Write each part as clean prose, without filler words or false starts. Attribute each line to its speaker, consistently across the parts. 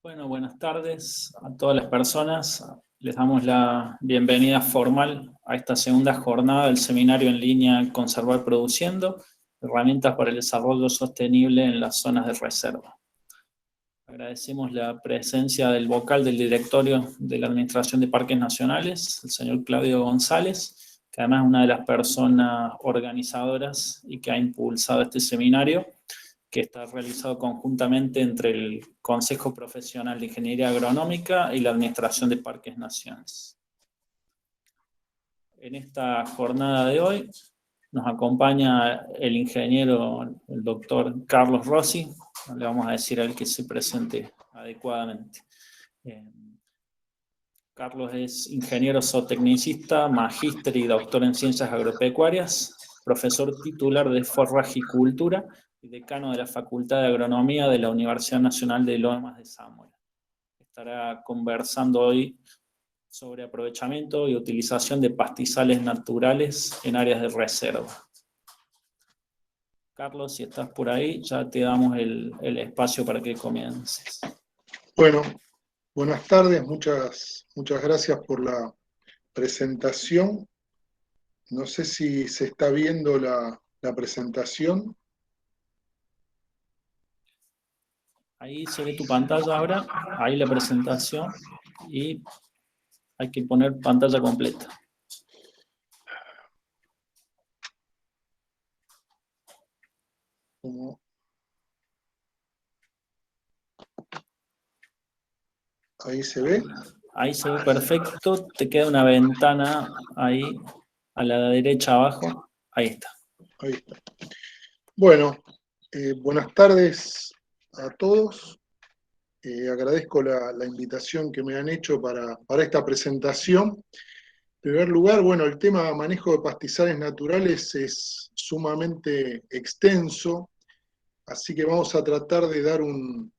Speaker 1: Bueno, buenas tardes a todas las personas. Les damos la bienvenida formal a esta segunda jornada del seminario en línea Conservar Produciendo, herramientas para el desarrollo sostenible en las zonas de reserva. Agradecemos la presencia del vocal del directorio de la Administración de Parques Nacionales, el señor Claudio González, que además es una de las personas organizadoras y que ha impulsado este seminario, que está realizado conjuntamente entre el Consejo Profesional de Ingeniería Agronómica y la Administración de Parques Nacionales. En esta jornada de hoy nos acompaña el ingeniero, el doctor Carlos Rossi. Le vamos a decir a él que se presente adecuadamente. Carlos es ingeniero zootecnicista, magíster y doctor en ciencias agropecuarias, profesor titular de forrajicultura y decano de la Facultad de Agronomía de la Universidad Nacional de Lomas de Zamora. Estará conversando hoy sobre aprovechamiento y utilización de pastizales naturales en áreas de reserva. Carlos, si estás por ahí, ya te damos el espacio para que comiences.
Speaker 2: Bueno, buenas tardes, muchas gracias por la presentación. No sé si se está viendo la presentación.
Speaker 1: Ahí se ve tu pantalla ahora, ahí la presentación, y hay que poner pantalla completa.
Speaker 2: Ahí se ve.
Speaker 1: Ahí se ve perfecto, te queda una ventana ahí a la derecha abajo, ahí está.
Speaker 2: Ahí está. Bueno, buenas tardes a todos. Agradezco la invitación que me han hecho para esta presentación. En primer lugar, bueno, el tema manejo de pastizales naturales es sumamente extenso, así que vamos a tratar de dar un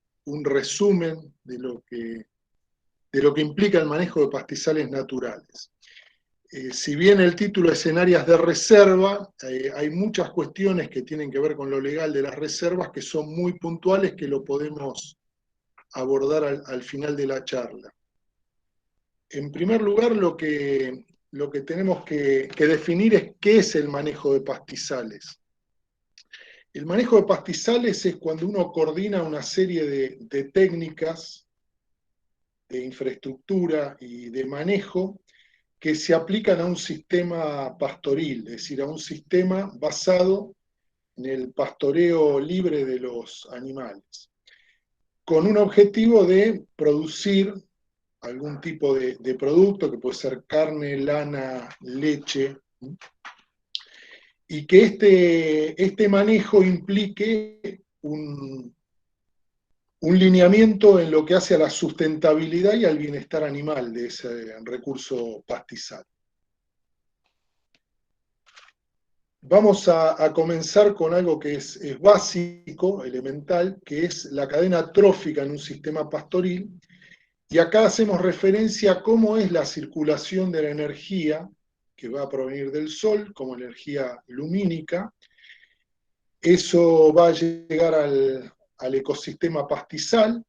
Speaker 2: resumen de lo que implica el manejo de pastizales naturales. Si bien el título es en áreas de reserva, hay muchas cuestiones que tienen que ver con lo legal de las reservas que son muy puntuales, que lo podemos abordar al final de la charla. En primer lugar, lo que tenemos que definir es qué es el manejo de pastizales. El manejo de pastizales es cuando uno coordina una serie de técnicas de infraestructura y de manejo que se aplican a un sistema pastoril, es decir, a un sistema basado en el pastoreo libre de los animales, con un objetivo de producir algún tipo de producto, que puede ser carne, lana, leche, y que este manejo implique un lineamiento en lo que hace a la sustentabilidad y al bienestar animal de ese recurso pastizal. Vamos a comenzar con algo que es básico, elemental, que es la cadena trófica en un sistema pastoril, y acá hacemos referencia a cómo es la circulación de la energía que va a provenir del sol como energía lumínica. Eso va a llegar al ecosistema pastizal,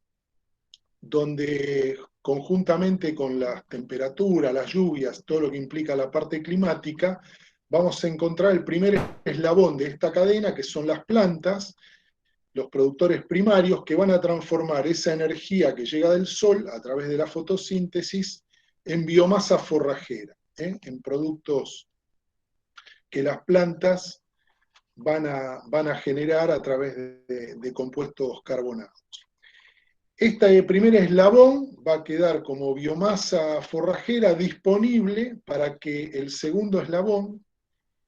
Speaker 2: donde conjuntamente con las temperaturas, las lluvias, todo lo que implica la parte climática, vamos a encontrar el primer eslabón de esta cadena, que son las plantas, los productores primarios, que van a transformar esa energía que llega del sol a través de la fotosíntesis en biomasa forrajera, en productos que las plantas van a generar a través de compuestos carbonados. Este primer eslabón va a quedar como biomasa forrajera disponible para que el segundo eslabón,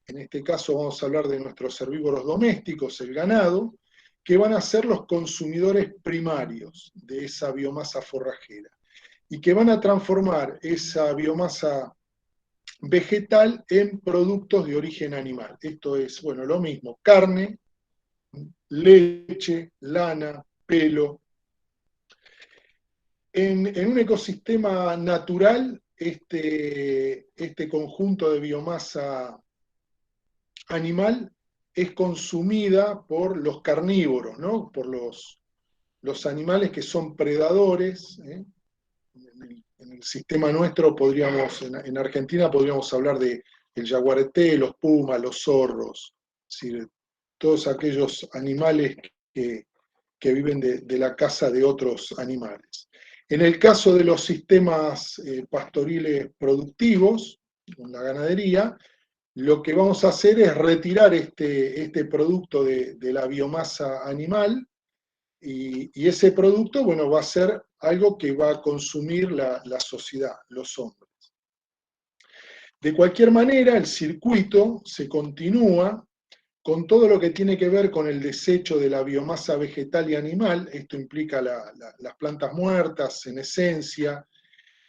Speaker 2: en este caso vamos a hablar de nuestros herbívoros domésticos, el ganado, que van a ser los consumidores primarios de esa biomasa forrajera y que van a transformar esa biomasa vegetal en productos de origen animal. Esto es, bueno, lo mismo, carne, leche, lana, pelo. En un ecosistema natural, este conjunto de biomasa animal es consumida por los carnívoros, ¿no? Por los los animales que son predadores. En el sistema nuestro podríamos, en Argentina podríamos hablar de el yaguareté, los pumas, los zorros, es decir, todos aquellos animales que viven de la caza de otros animales. En el caso de los sistemas pastoriles productivos, con la ganadería, lo que vamos a hacer es retirar este producto de la biomasa animal, y ese producto, bueno, va a ser algo que va a consumir la sociedad, los hombres. De cualquier manera, el circuito se continúa con todo lo que tiene que ver con el desecho de la biomasa vegetal y animal. Esto implica las plantas muertas, en esencia,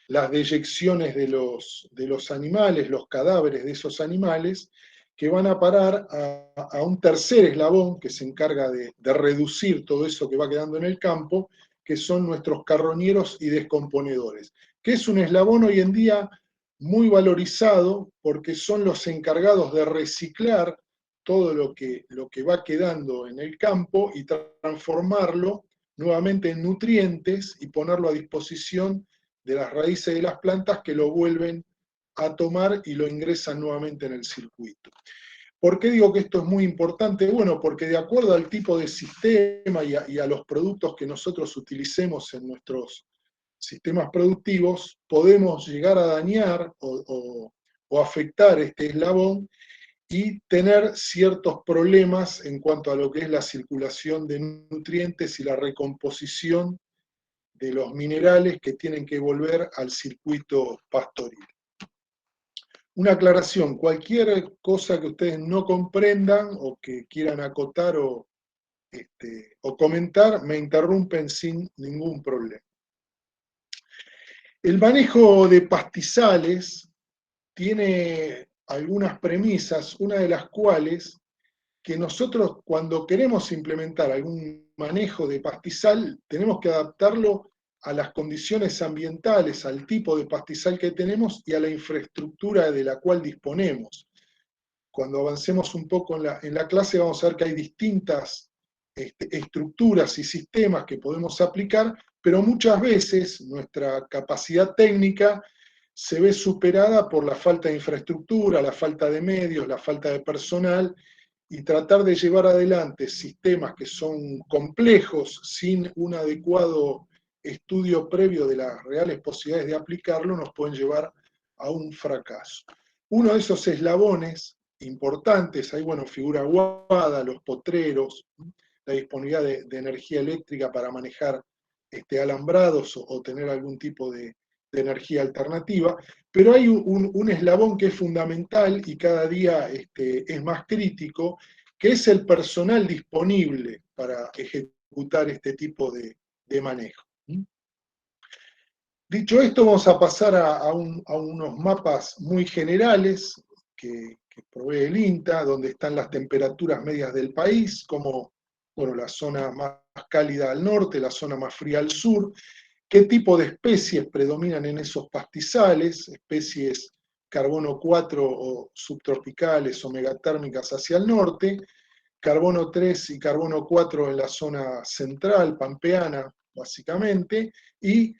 Speaker 2: las deyecciones de los animales, los cadáveres de esos animales, que van a parar a un tercer eslabón que se encarga de reducir todo eso que va quedando en el campo, que son nuestros carroñeros y descomponedores, que es un eslabón hoy en día muy valorizado porque son los encargados de reciclar todo lo que va quedando en el campo y transformarlo nuevamente en nutrientes y ponerlo a disposición de las raíces de las plantas, que lo vuelven a tomar y lo ingresan nuevamente en el circuito. ¿Por qué digo que esto es muy importante? Bueno, porque de acuerdo al tipo de sistema y a los productos que nosotros utilicemos en nuestros sistemas productivos, podemos llegar a dañar o afectar este eslabón y tener ciertos problemas en cuanto a lo que es la circulación de nutrientes y la recomposición de los minerales que tienen que volver al circuito pastoril. Una aclaración: cualquier cosa que ustedes no comprendan o que quieran acotar o comentar, me interrumpen sin ningún problema. El manejo de pastizales tiene algunas premisas, una de las cuales, que nosotros, cuando queremos implementar algún manejo de pastizal, tenemos que adaptarlo a las condiciones ambientales, al tipo de pastizal que tenemos y a la infraestructura de la cual disponemos. Cuando avancemos un poco en la clase, vamos a ver que hay distintas estructuras y sistemas que podemos aplicar, pero muchas veces nuestra capacidad técnica se ve superada por la falta de infraestructura, la falta de medios, la falta de personal, y tratar de llevar adelante sistemas que son complejos sin un adecuado estudio previo de las reales posibilidades de aplicarlo nos pueden llevar a un fracaso. Uno de esos eslabones importantes, ahí bueno, figura aguada, los potreros, la disponibilidad de energía eléctrica para manejar alambrados o tener algún tipo de energía alternativa, pero hay un eslabón que es fundamental y cada día es más crítico, que es el personal disponible para ejecutar este tipo de manejo. Dicho esto, vamos a pasar a unos mapas muy generales que provee el INTA, donde están las temperaturas medias del país, como bueno, la zona más cálida al norte, la zona más fría al sur, qué tipo de especies predominan en esos pastizales, especies carbono 4 o subtropicales o megatérmicas hacia el norte, carbono 3 y carbono 4 en la zona central, pampeana, básicamente, y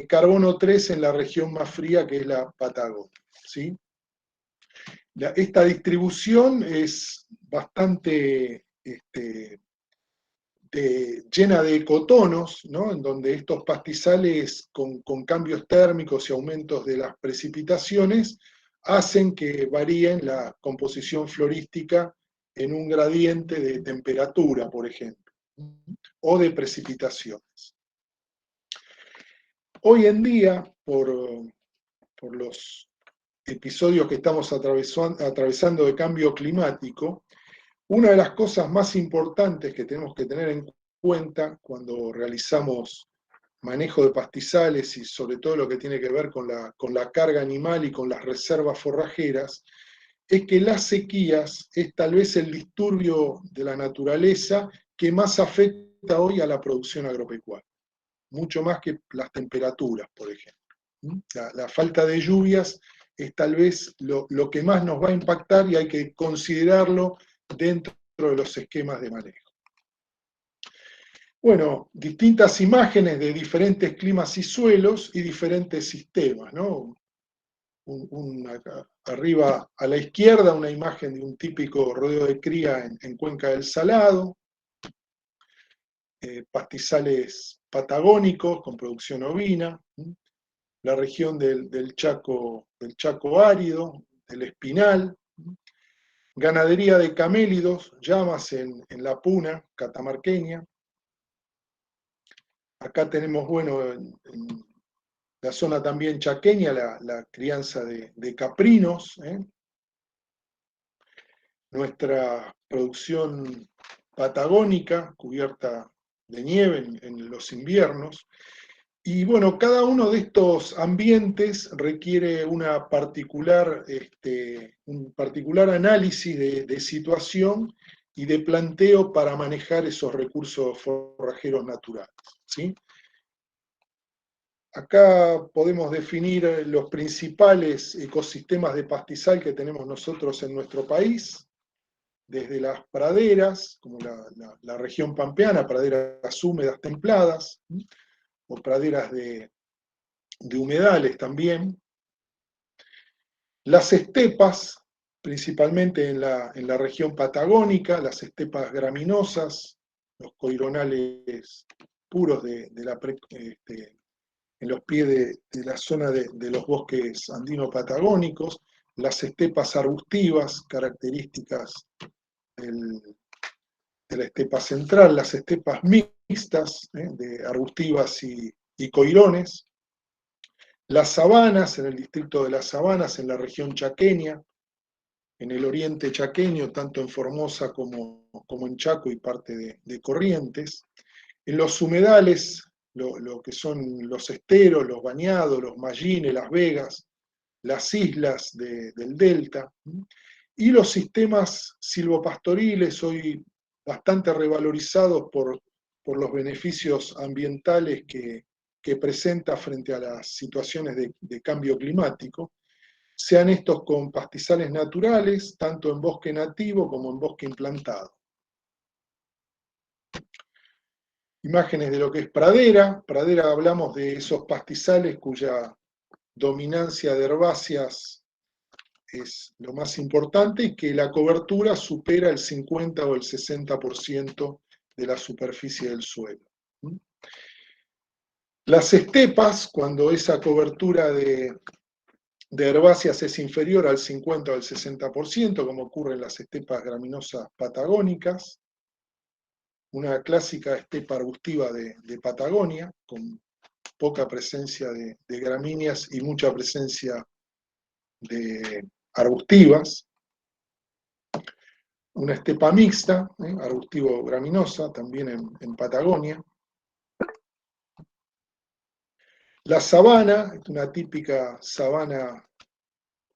Speaker 2: carbono 3 en la región más fría, que es la Patagonia, ¿sí? Esta distribución es bastante llena de ecotonos, ¿no? En donde estos pastizales con cambios térmicos y aumentos de las precipitaciones hacen que varíen la composición florística en un gradiente de temperatura, por ejemplo, o de precipitaciones. Hoy en día, por los episodios que estamos atravesando de cambio climático, una de las cosas más importantes que tenemos que tener en cuenta cuando realizamos manejo de pastizales y sobre todo lo que tiene que ver con la carga animal y con las reservas forrajeras, es que las sequías es tal vez el disturbio de la naturaleza que más afecta hoy a la producción agropecuaria, mucho más que las temperaturas, por ejemplo. La falta de lluvias es tal vez lo que más nos va a impactar y hay que considerarlo dentro de los esquemas de manejo. Bueno, distintas imágenes de diferentes climas y suelos y diferentes sistemas, ¿no? Acá, arriba a la izquierda una imagen de un típico rodeo de cría en Cuenca del Salado, pastizales patagónicos con producción ovina, la región del Chaco árido, del Espinal, ganadería de camélidos, llamas en la Puna catamarqueña. Acá tenemos, bueno, en la zona también chaqueña, la crianza de caprinos, nuestra producción patagónica, cubierta de nieve en los inviernos. Y bueno, cada uno de estos ambientes requiere un particular análisis de situación y de planteo para manejar esos recursos forrajeros naturales, ¿sí? Acá podemos definir los principales ecosistemas de pastizal que tenemos nosotros en nuestro país, desde las praderas, como la región pampeana, praderas húmedas templadas, o praderas de humedales también. Las estepas, principalmente en la región patagónica, las estepas graminosas, los coironales puros en los pies de la zona de los bosques andino-patagónicos, las estepas arbustivas, características de la estepa central, las estepas mixtas, de arbustivas y coirones, las sabanas, en el distrito de las sabanas, en la región chaqueña, en el oriente chaqueño, tanto en Formosa como en Chaco y parte de Corrientes, en los humedales, lo que son los esteros, los bañados, los mallines, las vegas, las islas del delta, y los sistemas silvopastoriles, hoy bastante revalorizados por los beneficios ambientales que presenta frente a las situaciones de cambio climático, sean estos con pastizales naturales, tanto en bosque nativo como en bosque implantado. Imágenes de lo que es pradera. Pradera, hablamos de esos pastizales cuya dominancia de herbáceas es lo más importante y que la cobertura supera el 50 o el 60% de la superficie del suelo. Las estepas, cuando esa cobertura de herbáceas es inferior al 50 o al 60%, como ocurre en las estepas graminosas patagónicas, una clásica estepa arbustiva de Patagonia, con poca presencia de gramíneas y mucha presencia de arbustivas. Una estepa mixta, arbustivo-graminosa, también en Patagonia. La sabana, una típica sabana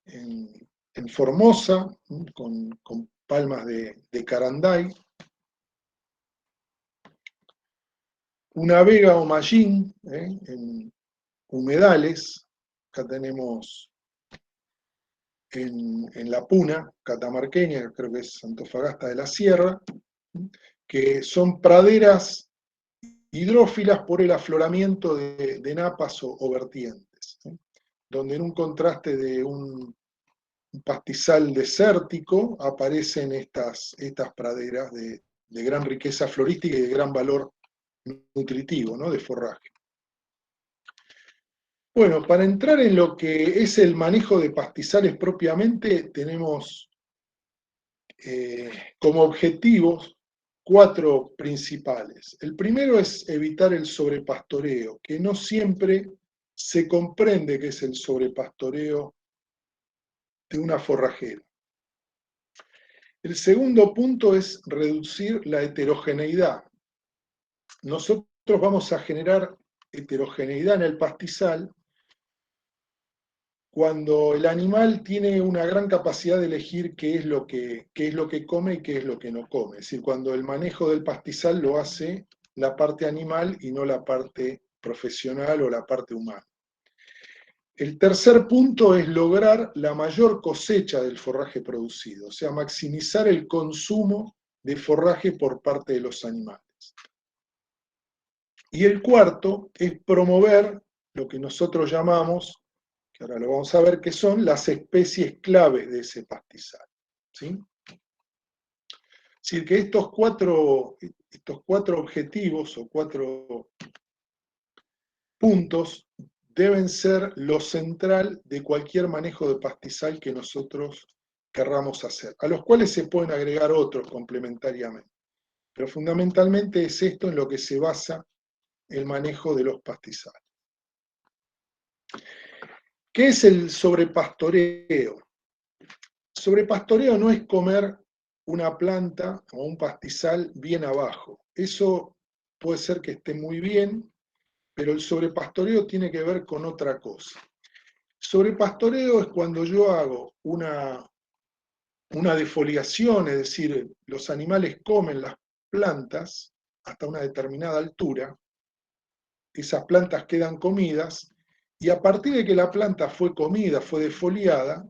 Speaker 2: en Formosa, con palmas de caranday. Una vega o mallín, en humedales. Acá tenemos en la Puna catamarqueña, creo que es Antofagasta de la Sierra, que son praderas hidrófilas por el afloramiento de napas o vertientes, donde en un contraste de un pastizal desértico aparecen estas praderas de gran riqueza florística y de gran valor nutritivo, ¿no?, de forraje. Bueno, para entrar en lo que es el manejo de pastizales propiamente, tenemos como objetivos 4 principales. El primero es evitar el sobrepastoreo, que no siempre se comprende que es el sobrepastoreo de una forrajera. El segundo punto es reducir la heterogeneidad. Nosotros vamos a generar heterogeneidad en el pastizal cuando el animal tiene una gran capacidad de elegir qué es lo que come y qué es lo que no come. Es decir, cuando el manejo del pastizal lo hace la parte animal y no la parte profesional o la parte humana. El tercer punto es lograr la mayor cosecha del forraje producido, o sea, maximizar el consumo de forraje por parte de los animales. Y el cuarto es promover lo que nosotros llamamos, que ahora lo vamos a ver, que son las especies claves de ese pastizal, ¿sí? Es decir, que estos cuatro objetivos o 4 puntos deben ser lo central de cualquier manejo de pastizal que nosotros querramos hacer, a los cuales se pueden agregar otros complementariamente. Pero fundamentalmente es esto en lo que se basa el manejo de los pastizales. ¿Qué es el sobrepastoreo? Sobrepastoreo no es comer una planta o un pastizal bien abajo. Eso puede ser que esté muy bien, pero el sobrepastoreo tiene que ver con otra cosa. Sobrepastoreo es cuando yo hago una defoliación, es decir, los animales comen las plantas hasta una determinada altura, esas plantas quedan comidas, y a partir de que la planta fue comida, fue defoliada,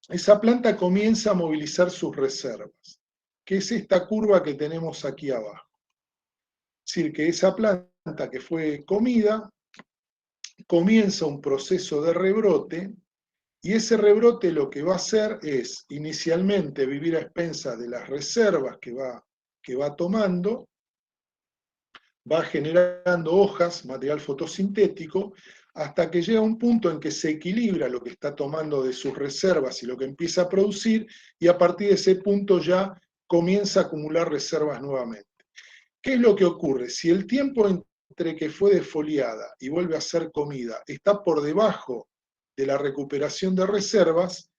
Speaker 2: esa planta comienza a movilizar sus reservas, que es esta curva que tenemos aquí abajo. Es decir, que esa planta que fue comida comienza un proceso de rebrote, y ese rebrote lo que va a hacer es inicialmente vivir a expensas de las reservas que va tomando, va generando hojas, material fotosintético, hasta que llega un punto en que se equilibra lo que está tomando de sus reservas y lo que empieza a producir, y a partir de ese punto ya comienza a acumular reservas nuevamente. ¿Qué es lo que ocurre? Si el tiempo entre que fue defoliada y vuelve a ser comida está por debajo de la recuperación de reservas,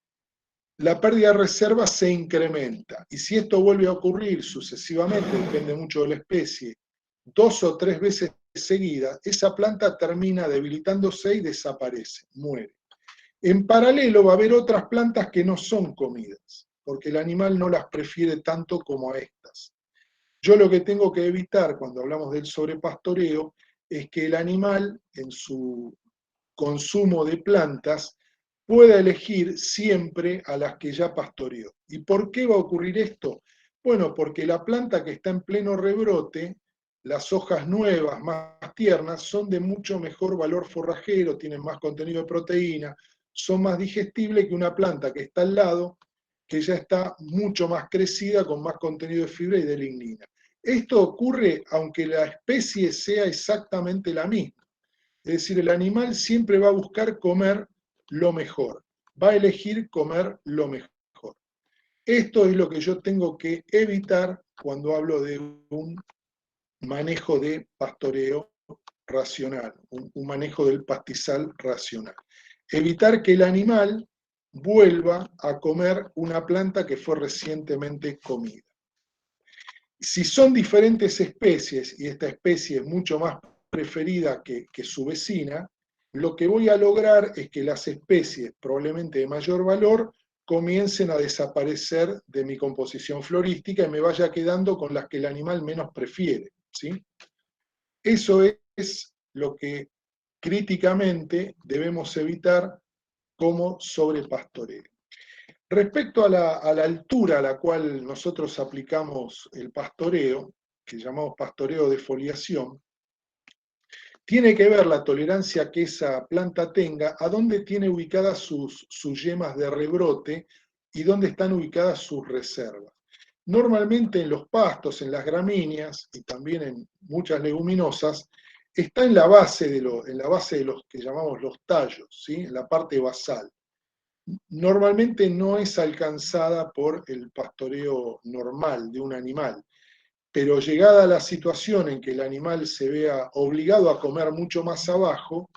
Speaker 2: la pérdida de reservas se incrementa. Y si esto vuelve a ocurrir sucesivamente, depende mucho de la especie, 2 o 3 veces seguidas, esa planta termina debilitándose y desaparece, muere. En paralelo va a haber otras plantas que no son comidas, porque el animal no las prefiere tanto como a estas. Yo lo que tengo que evitar cuando hablamos del sobrepastoreo es que el animal en su consumo de plantas pueda elegir siempre a las que ya pastoreó. ¿Y por qué va a ocurrir esto? Bueno, porque la planta que está en pleno rebrote, las hojas nuevas, más tiernas, son de mucho mejor valor forrajero, tienen más contenido de proteína, son más digestibles que una planta que está al lado, que ya está mucho más crecida, con más contenido de fibra y de lignina. Esto ocurre aunque la especie sea exactamente la misma. Es decir, el animal siempre va a buscar comer lo mejor, va a elegir comer lo mejor. Esto es lo que yo tengo que evitar cuando hablo de un manejo de pastoreo racional, un manejo del pastizal racional. Evitar que el animal vuelva a comer una planta que fue recientemente comida. Si son diferentes especies, y esta especie es mucho más preferida que su vecina, lo que voy a lograr es que las especies probablemente de mayor valor comiencen a desaparecer de mi composición florística y me vaya quedando con las que el animal menos prefiere, ¿sí? Eso es lo que críticamente debemos evitar como sobrepastoreo. Respecto a la altura a la cual nosotros aplicamos el pastoreo, que llamamos pastoreo de foliación, tiene que ver la tolerancia que esa planta tenga a dónde tiene ubicadas sus yemas de rebrote y dónde están ubicadas sus reservas. Normalmente en los pastos, en las gramíneas y también en muchas leguminosas, está en la base de los que llamamos los tallos, ¿sí? En la parte basal. Normalmente no es alcanzada por el pastoreo normal de un animal, pero llegada la situación en que el animal se vea obligado a comer mucho más abajo,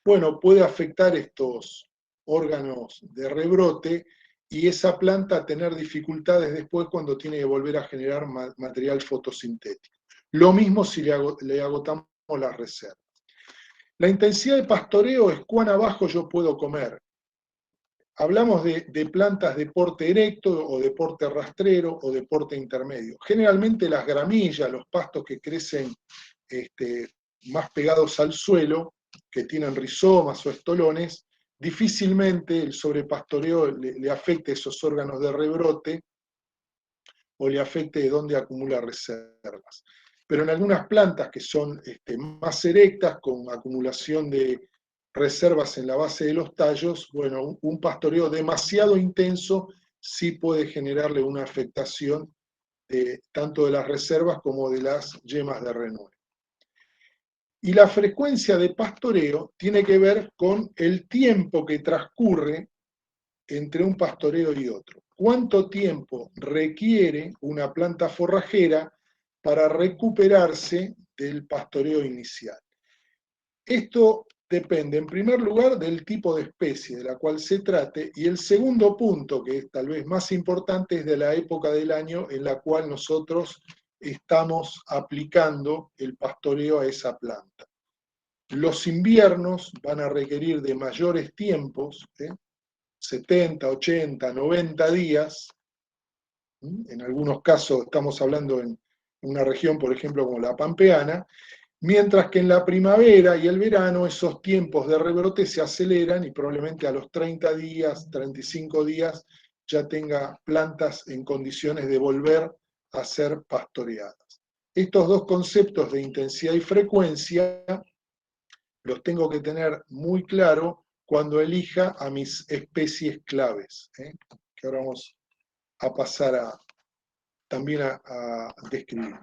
Speaker 2: bueno, puede afectar estos órganos de rebrote y esa planta tener dificultades después cuando tiene que volver a generar material fotosintético. Lo mismo si le agotamos las reservas. La intensidad de pastoreo es cuán abajo yo puedo comer. Hablamos de plantas de porte erecto o de porte rastrero o de porte intermedio. Generalmente las gramillas, los pastos que crecen más pegados al suelo, que tienen rizomas o estolones, difícilmente el sobrepastoreo le afecte esos órganos de rebrote o le afecte de dónde acumula reservas. pero en algunas plantas que son más erectas, con acumulación de reservas en la base de los tallos, bueno, un pastoreo demasiado intenso sí puede generarle una afectación tanto de las reservas como de las yemas de renueve. Y la frecuencia de pastoreo tiene que ver con el tiempo que transcurre entre un pastoreo y otro. ¿Cuánto tiempo requiere una planta forrajera para recuperarse del pastoreo inicial? Esto depende, en primer lugar, del tipo de especie de la cual se trate, y el segundo punto, que es tal vez más importante, es de la época del año en la cual nosotros estamos aplicando el pastoreo a esa planta. Los inviernos van a requerir de mayores tiempos, 70, 80, 90 días. En algunos casos estamos hablando en una región, por ejemplo, como la Pampeana, mientras que en la primavera y el verano esos tiempos de rebrote se aceleran y probablemente a los 30 días, 35 días, ya tenga plantas en condiciones de volver a ser pastoreadas. Estos dos conceptos de intensidad y frecuencia los tengo que tener muy claro cuando elija a mis especies claves, que ahora vamos a pasar también a describir.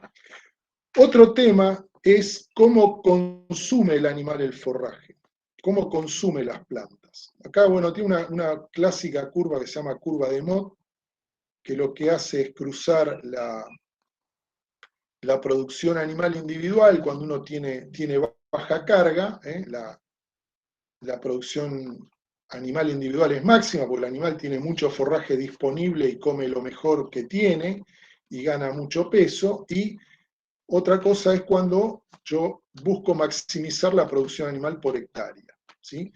Speaker 2: Otro tema es cómo consume el animal el forraje, cómo consume las plantas. Acá, bueno, tiene una clásica curva que se llama curva de Mott, que lo que hace es cruzar la producción animal individual cuando uno tiene baja carga, la producción animal individual es máxima, porque el animal tiene mucho forraje disponible y come lo mejor que tiene y gana mucho peso, y otra cosa es cuando yo busco maximizar la producción animal por hectárea, ¿sí?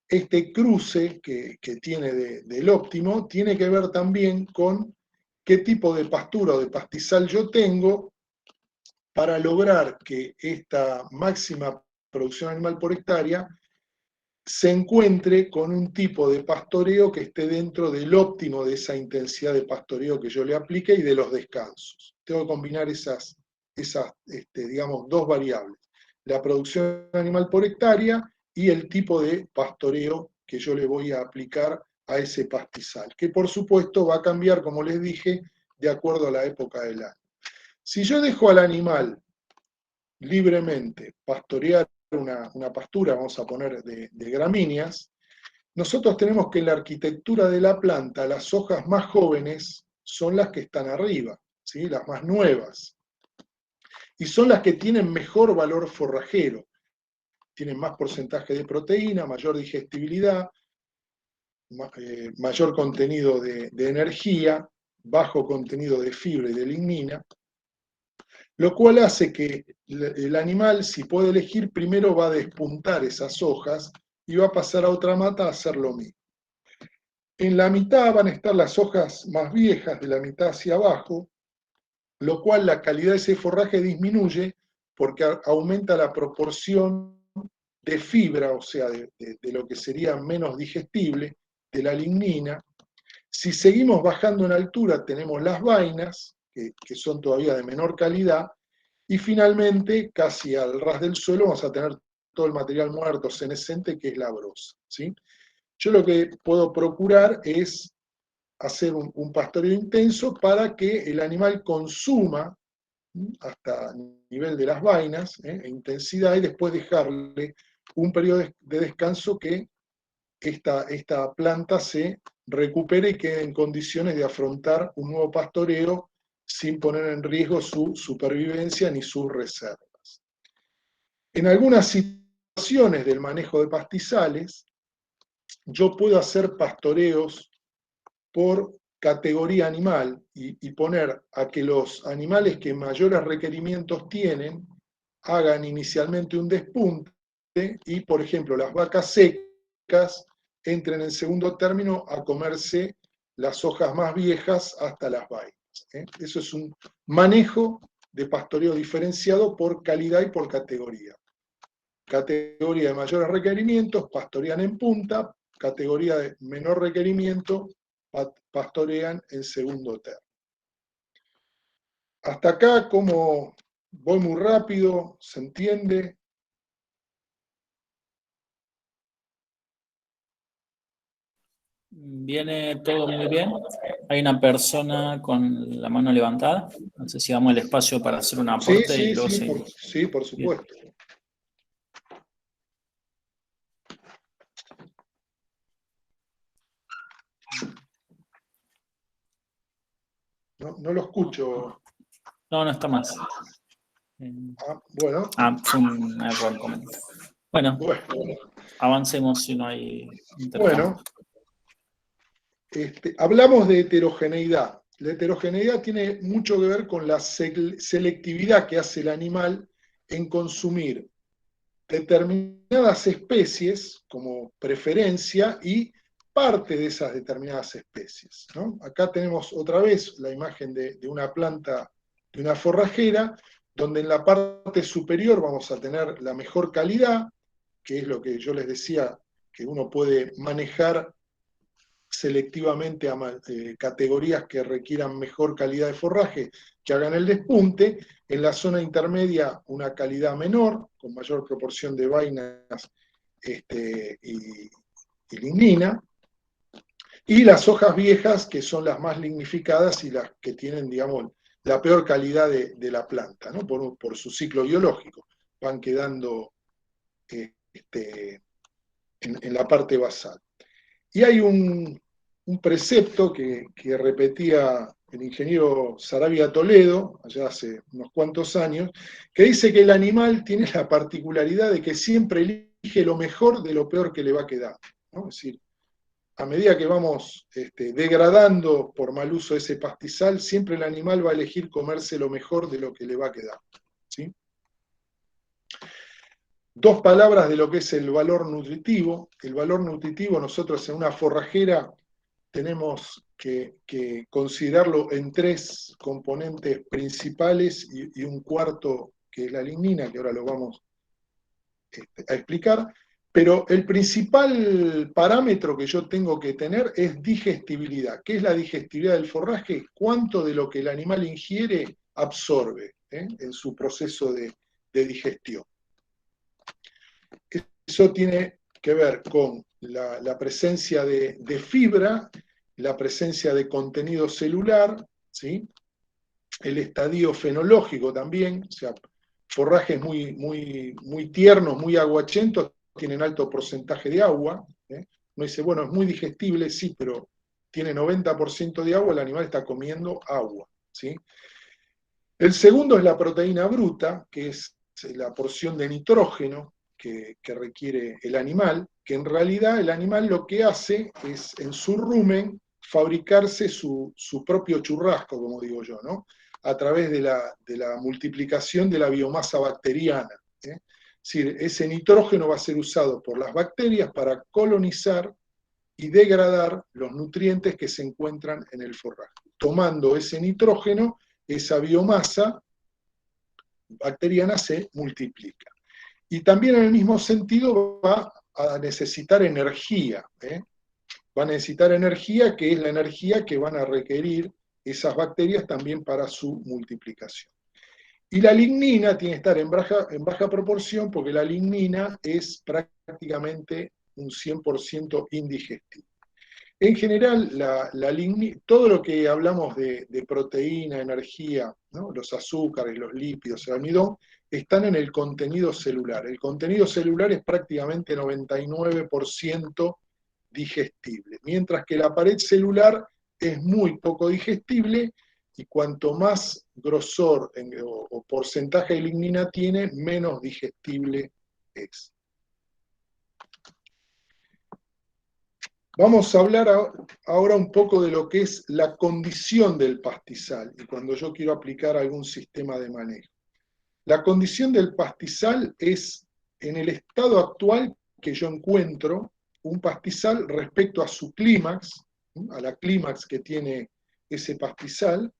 Speaker 2: Este cruce que tiene del óptimo tiene que ver también con qué tipo de pastura o de pastizal yo tengo para lograr que esta máxima producción animal por hectárea se encuentre con un tipo de pastoreo que esté dentro del óptimo de esa intensidad de pastoreo que yo le aplique y de los descansos. Tengo que combinar esas digamos, dos variables: la producción animal por hectárea y el tipo de pastoreo que yo le voy a aplicar a ese pastizal, que por supuesto va a cambiar, como les dije, de acuerdo a la época del año. Si yo dejo al animal libremente pastorear una pastura, vamos a poner de gramíneas, nosotros tenemos que en la arquitectura de la planta las hojas más jóvenes son las que están arriba, ¿sí? Las más nuevas, y son las que tienen mejor valor forrajero, tienen más porcentaje de proteína, mayor digestibilidad, mayor contenido de energía, bajo contenido de fibra y de lignina, lo cual hace que el animal, si puede elegir, primero va a despuntar esas hojas y va a pasar a otra mata a hacer lo mismo. En la mitad van a estar las hojas más viejas, de la mitad hacia abajo, lo cual la calidad de ese forraje disminuye porque aumenta la proporción de fibra, o sea, de lo que sería menos digestible, de la lignina. Si seguimos bajando en altura, tenemos las vainas, que son todavía de menor calidad, y finalmente, casi al ras del suelo, vamos a tener todo el material muerto senescente, que es la brosa, ¿sí? Yo lo que puedo procurar es hacer un pastoreo intenso para que el animal consuma hasta el nivel de las vainas, e intensidad, y después dejarle un periodo de descanso que esta planta se recupere y quede en condiciones de afrontar un nuevo pastoreo sin poner en riesgo su supervivencia ni sus reservas. En algunas situaciones del manejo de pastizales, yo puedo hacer pastoreos por categoría animal y poner a que los animales que mayores requerimientos tienen hagan inicialmente un despunte y, por ejemplo, las vacas secas entren en segundo término a comerse las hojas más viejas hasta las vainas. Eso es un manejo de pastoreo diferenciado por calidad y por categoría. Categoría de mayores requerimientos, pastorean en punta; categoría de menor requerimiento, pastorean en segundo término. Hasta acá, ¿cómo Voy muy rápido, ¿se entiende?
Speaker 1: Viene todo muy bien. Hay una persona con la mano levantada. No sé si damos el espacio para hacer un
Speaker 2: Sí,
Speaker 1: aporte y
Speaker 2: sí,
Speaker 1: luego
Speaker 2: sí,
Speaker 1: seguimos.
Speaker 2: sí, por
Speaker 1: Bien.
Speaker 2: supuesto. No, no lo escucho.
Speaker 1: No, no está más.
Speaker 2: Bueno,
Speaker 1: Fue un error comenta. Bueno,
Speaker 2: bueno,
Speaker 1: avancemos si no hay intercambio.
Speaker 2: bueno. Hablamos de heterogeneidad. La heterogeneidad tiene mucho que ver con la selectividad que hace el animal en consumir determinadas especies como preferencia y parte de esas determinadas especies, ¿no? Acá tenemos otra vez la imagen de una planta, de una forrajera, donde en la parte superior vamos a tener la mejor calidad, que es lo que yo les decía, que uno puede manejar selectivamente a categorías que requieran mejor calidad de forraje, que hagan el despunte. En la zona intermedia, una calidad menor, con mayor proporción de vainas y lignina. Y las hojas viejas, que son las más lignificadas y las que tienen, digamos, la peor calidad de la planta, ¿no? Por su ciclo biológico. Van quedando en la parte basal. Y hay un precepto que repetía el ingeniero Saravia Toledo, allá hace unos cuantos años, que dice que el animal tiene la particularidad de que siempre elige lo mejor de lo peor que le va a quedar, ¿no? Es decir, a medida que vamos degradando por mal uso ese pastizal, siempre el animal va a elegir comerse lo mejor de lo que le va a quedar, ¿sí? Dos palabras de lo que es el valor nutritivo. El valor nutritivo, nosotros en una forrajera tenemos que considerarlo en tres componentes principales y un cuarto que es la lignina, que ahora lo vamos a explicar, pero el principal parámetro que yo tengo que tener es digestibilidad. ¿Qué es la digestibilidad del forraje? ¿Cuánto de lo que el animal ingiere absorbe en su proceso de digestión? Eso tiene que ver con la presencia de fibra, la presencia de contenido celular, ¿sí? El estadio fenológico también, o sea, forrajes muy tiernos, muy aguachentos, tienen alto porcentaje de agua. Uno dice, bueno, es muy digestible, sí, pero tiene 90% de agua, el animal está comiendo agua, ¿sí? El segundo es la proteína bruta, que es la porción de nitrógeno que requiere el animal, que en realidad el animal lo que hace es, en su rumen, fabricarse su propio churrasco, como digo yo, ¿no? A través de la multiplicación de la biomasa bacteriana. Es decir, ese nitrógeno va a ser usado por las bacterias para colonizar y degradar los nutrientes que se encuentran en el forraje. Tomando ese nitrógeno, esa biomasa bacteriana se multiplica. Y también en el mismo sentido va a necesitar energía, va a necesitar energía, que es la energía que van a requerir esas bacterias también para su multiplicación. Y la lignina tiene que estar en baja proporción porque la lignina es prácticamente un 100% indigestible. En general, todo lo que hablamos de proteína, energía, ¿no? Los azúcares, los lípidos, el almidón, están en el contenido celular. El contenido celular es prácticamente 99% digestible, mientras que la pared celular es muy poco digestible y cuanto más grosor o porcentaje de lignina tiene, menos digestible es. Vamos a hablar ahora un poco de lo que es la condición del pastizal y cuando yo quiero aplicar algún sistema de manejo. La condición del pastizal es en el estado actual que yo encuentro un pastizal respecto a su clímax, a la clímax que tiene ese pastizal,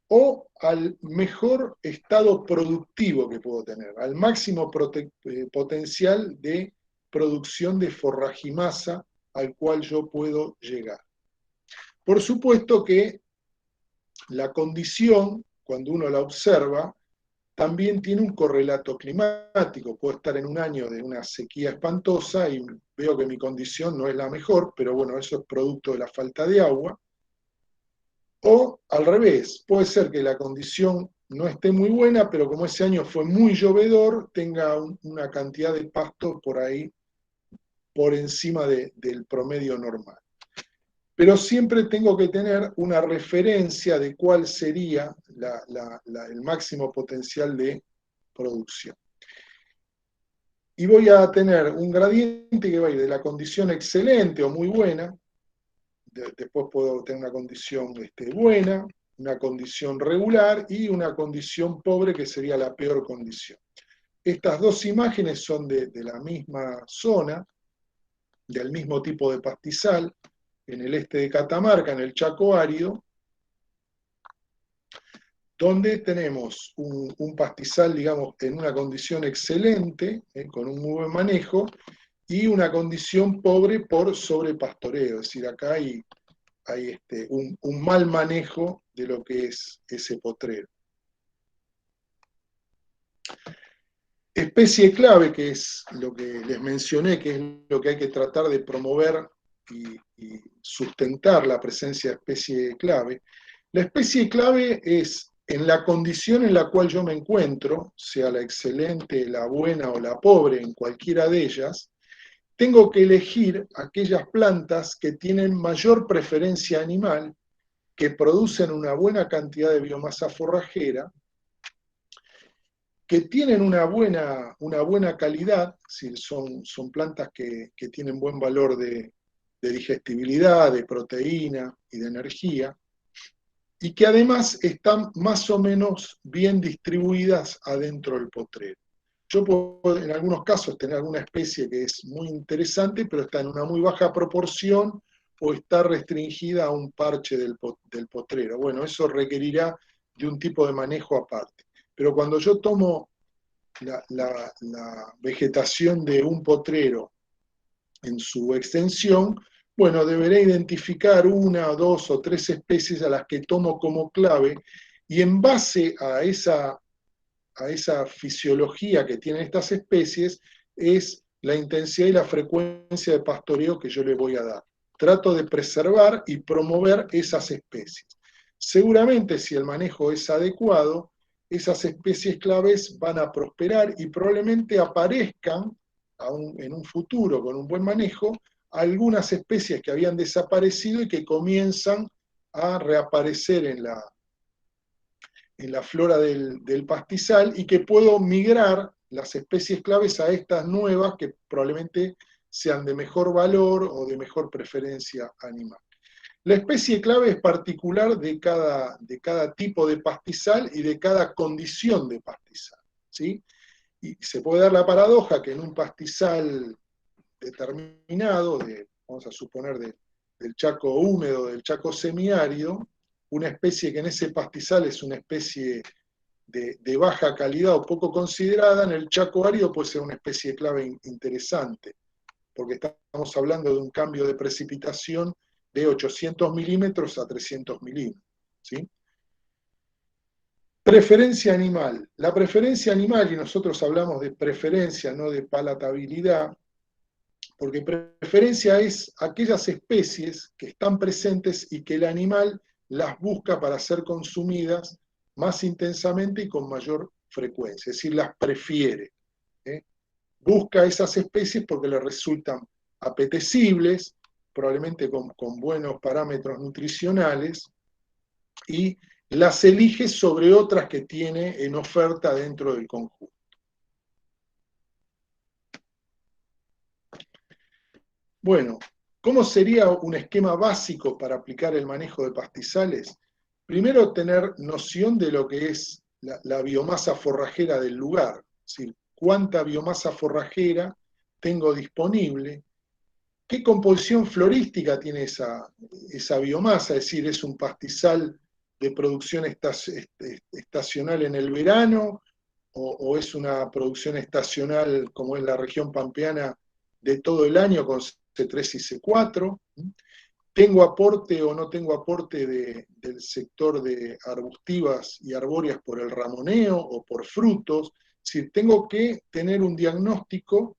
Speaker 2: o al mejor estado productivo que puedo tener, al máximo potencial de producción de forragimasa al cual yo puedo llegar. Por supuesto que la condición, cuando uno la observa, también tiene un correlato climático. Puedo estar en un año de una sequía espantosa y veo que mi condición no es la mejor, pero bueno, eso es producto de la falta de agua. O al revés, puede ser que la condición no esté muy buena, pero como ese año fue muy llovedor, tenga una cantidad de pasto por ahí por encima del promedio normal. Pero siempre tengo que tener una referencia de cuál sería el máximo potencial de producción. Y voy a tener un gradiente que va a ir de la condición excelente o muy buena, después puedo tener una condición buena, una condición regular y una condición pobre que sería la peor condición. Estas dos imágenes son de la misma zona, del mismo tipo de pastizal, en el este de Catamarca, en el Chaco árido, donde tenemos un pastizal, digamos, en una condición excelente, con un muy buen manejo, y una condición pobre por sobrepastoreo. Es decir, acá hay un mal manejo de lo que es ese potrero. Especie clave, que es lo que les mencioné, que es lo que hay que tratar de promover y sustentar la presencia de especie clave. La especie clave es en la condición en la cual yo me encuentro, sea la excelente, la buena o la pobre, en cualquiera de ellas, tengo que elegir aquellas plantas que tienen mayor preferencia animal, que producen una buena cantidad de biomasa forrajera, que tienen una buena calidad, si son plantas que tienen buen valor de digestibilidad, de proteína y de energía, y que además están más o menos bien distribuidas adentro del potrero. Yo puedo en algunos casos tener alguna especie que es muy interesante, pero está en una muy baja proporción o está restringida a un parche del potrero. Bueno, eso requerirá de un tipo de manejo aparte. Pero cuando yo tomo la vegetación de un potrero en su extensión, bueno, deberé identificar una, dos o tres especies a las que tomo como clave y en base a esa fisiología que tienen estas especies es la intensidad y la frecuencia de pastoreo que yo le voy a dar. Trato de preservar y promover esas especies. Seguramente si el manejo es adecuado, esas especies claves van a prosperar y probablemente aparezcan en un futuro con un buen manejo algunas especies que habían desaparecido y que comienzan a reaparecer en la flora del pastizal y que puedo migrar las especies claves a estas nuevas que probablemente sean de mejor valor o de mejor preferencia animal. La especie clave es particular de cada tipo de pastizal y de cada condición de pastizal, ¿sí? Y se puede dar la paradoja que en un pastizal determinado, vamos a suponer del Chaco húmedo, del Chaco semiárido, una especie que en ese pastizal es una especie de baja calidad o poco considerada, en el Chaco árido puede ser una especie clave interesante, porque estamos hablando de un cambio de precipitación de 800 milímetros a 300 milímetros. ¿Sí? Preferencia animal. La preferencia animal, y nosotros hablamos de preferencia, no de palatabilidad, porque preferencia es aquellas especies que están presentes y que el animal las busca para ser consumidas más intensamente y con mayor frecuencia, es decir, las prefiere. Busca esas especies porque le resultan apetecibles, probablemente con buenos parámetros nutricionales, y las elige sobre otras que tiene en oferta dentro del conjunto. Bueno, ¿cómo sería un esquema básico para aplicar el manejo de pastizales? Primero, tener noción de lo que es la biomasa forrajera del lugar, es decir, cuánta biomasa forrajera tengo disponible, qué composición florística tiene esa biomasa, es decir, es un pastizal de producción estacional en el verano o es una producción estacional como es la región pampeana de todo el año con C3 y C4, ¿Tengo aporte o no tengo aporte del sector de arbustivas y arbóreas por el ramoneo o por frutos? Es decir, tengo que tener un diagnóstico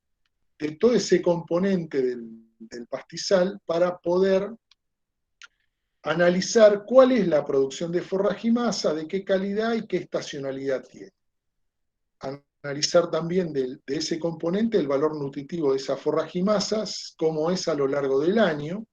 Speaker 2: de todo ese componente del pastizal para poder analizar cuál es la producción de forragimasa, de qué calidad y qué estacionalidad tiene. Analizar también de ese componente el valor nutritivo de esas forragimasas, cómo es a lo largo del año.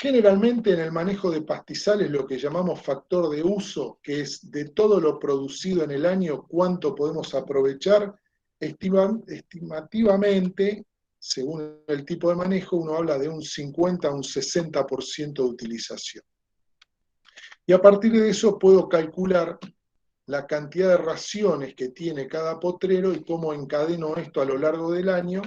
Speaker 2: Generalmente en el manejo de pastizales lo que llamamos factor de uso, que es de todo lo producido en el año, cuánto podemos aprovechar, estimativamente, según el tipo de manejo, uno habla de un 50 a un 60% de utilización. Y a partir de eso puedo calcular la cantidad de raciones que tiene cada potrero y cómo encadeno esto a lo largo del año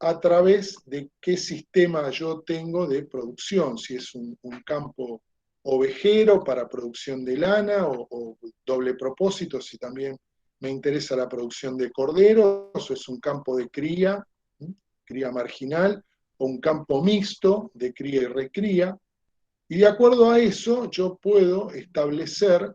Speaker 2: a través de qué sistema yo tengo de producción, si es un campo ovejero para producción de lana o doble propósito, si también me interesa la producción de corderos, o es un campo de cría, cría marginal, o un campo mixto de cría y recría, y de acuerdo a eso yo puedo establecer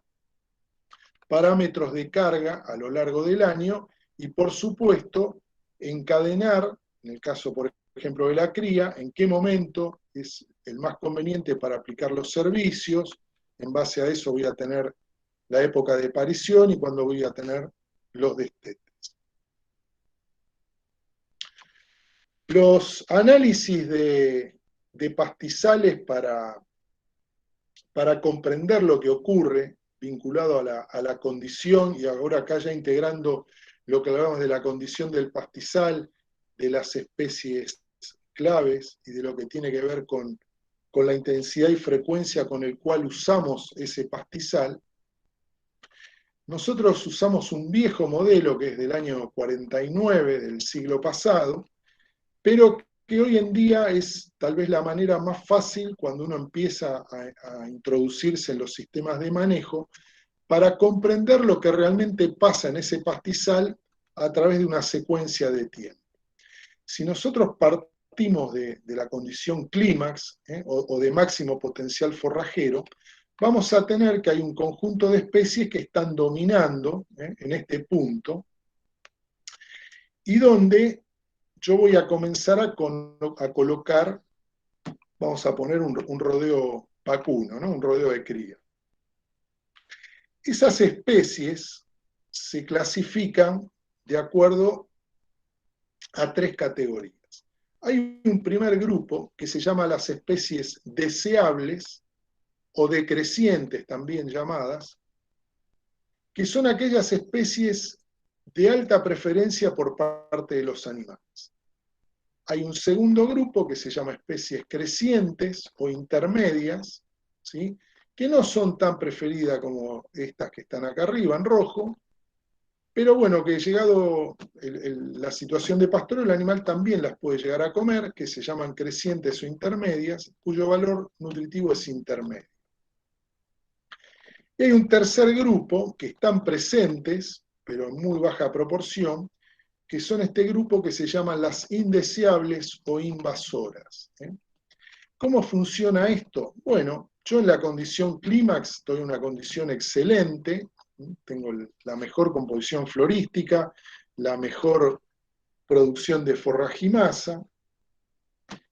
Speaker 2: parámetros de carga a lo largo del año y, por supuesto, encadenar, en el caso, por ejemplo, de la cría, en qué momento es el más conveniente para aplicar los servicios. En base a eso voy a tener la época de parición y cuándo voy a tener los destetes. Los análisis de pastizales para comprender lo que ocurre vinculado a la condición, y ahora acá ya integrando lo que hablamos de la condición del pastizal, de las especies claves y de lo que tiene que ver con la intensidad y frecuencia con el cual usamos ese pastizal. Nosotros usamos un viejo modelo que es del año 49 del siglo pasado, pero que hoy en día es tal vez la manera más fácil cuando uno empieza a introducirse en los sistemas de manejo para comprender lo que realmente pasa en ese pastizal a través de una secuencia de tiempo. Si nosotros partimos de la condición clímax o de máximo potencial forrajero, vamos a tener que hay un conjunto de especies que están dominando en este punto y donde yo voy a comenzar a colocar, vamos a poner un rodeo vacuno, ¿no? Un rodeo de cría. Esas especies se clasifican de acuerdo a tres categorías. Hay un primer grupo que se llama las especies deseables o decrecientes también llamadas, que son aquellas especies de alta preferencia por parte de los animales. Hay un segundo grupo que se llama especies crecientes o intermedias, ¿sí? Que no son tan preferidas como estas que están acá arriba en rojo, pero bueno, que llegado la situación de pastoreo, el animal también las puede llegar a comer, que se llaman crecientes o intermedias, cuyo valor nutritivo es intermedio. Y hay un tercer grupo que están presentes, pero en muy baja proporción, que son este grupo que se llaman las indeseables o invasoras. ¿Cómo funciona esto? Bueno, yo en la condición clímax estoy en una condición excelente, tengo la mejor composición florística, la mejor producción de forragimasa,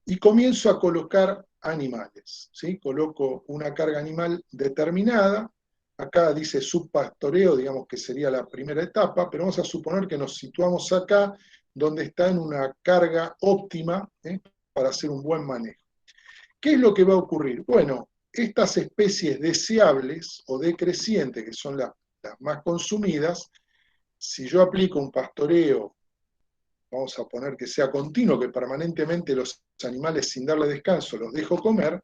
Speaker 2: y comienzo a colocar animales, ¿sí? Coloco una carga animal determinada, acá dice subpastoreo, digamos que sería la primera etapa, pero vamos a suponer que nos situamos acá, donde está en una carga óptima para hacer un buen manejo. ¿Qué es lo que va a ocurrir? Bueno, estas especies deseables o decrecientes, que son las más consumidas, si yo aplico un pastoreo, vamos a poner que sea continuo, que permanentemente los animales sin darle descanso los dejo comer,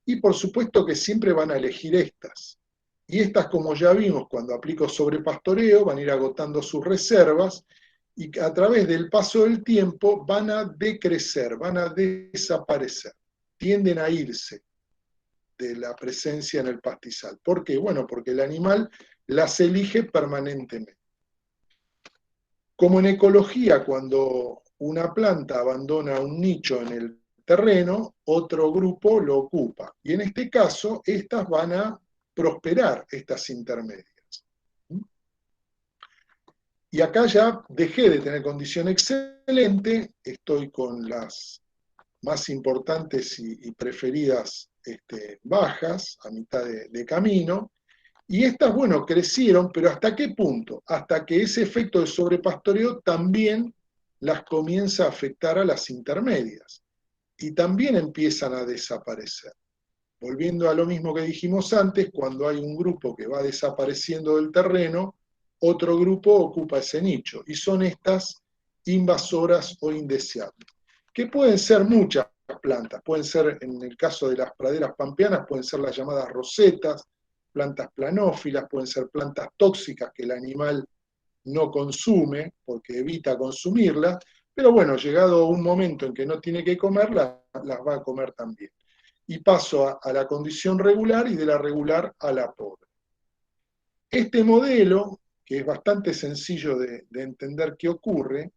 Speaker 2: y por supuesto que siempre van a elegir estas. Y estas, como ya vimos, cuando aplico sobrepastoreo, van a ir agotando sus reservas, y a través del paso del tiempo van a decrecer, van a desaparecer, tienden a irse de la presencia en el pastizal. ¿Por qué? Bueno, porque el animal las elige permanentemente. Como en ecología, cuando una planta abandona un nicho en el terreno, otro grupo lo ocupa. Y en este caso, estas van a prosperar, estas intermedias. Y acá ya dejé de tener condición excelente, estoy con las más importantes y preferidas bajas, a mitad de camino, y estas, bueno, crecieron, pero ¿hasta qué punto? Hasta que ese efecto de sobrepastoreo también las comienza a afectar a las intermedias, y también empiezan a desaparecer. Volviendo a lo mismo que dijimos antes, cuando hay un grupo que va desapareciendo del terreno, otro grupo ocupa ese nicho, y son estas invasoras o indeseables, que pueden ser muchas plantas, pueden ser, en el caso de las praderas pampeanas, pueden ser las llamadas rosetas, plantas planófilas, pueden ser plantas tóxicas que el animal no consume porque evita consumirlas, pero bueno, llegado un momento en que no tiene que comerlas, las va a comer también. Y paso a la condición regular y de la regular a la pobre. Este modelo, que es bastante sencillo de entender qué ocurre,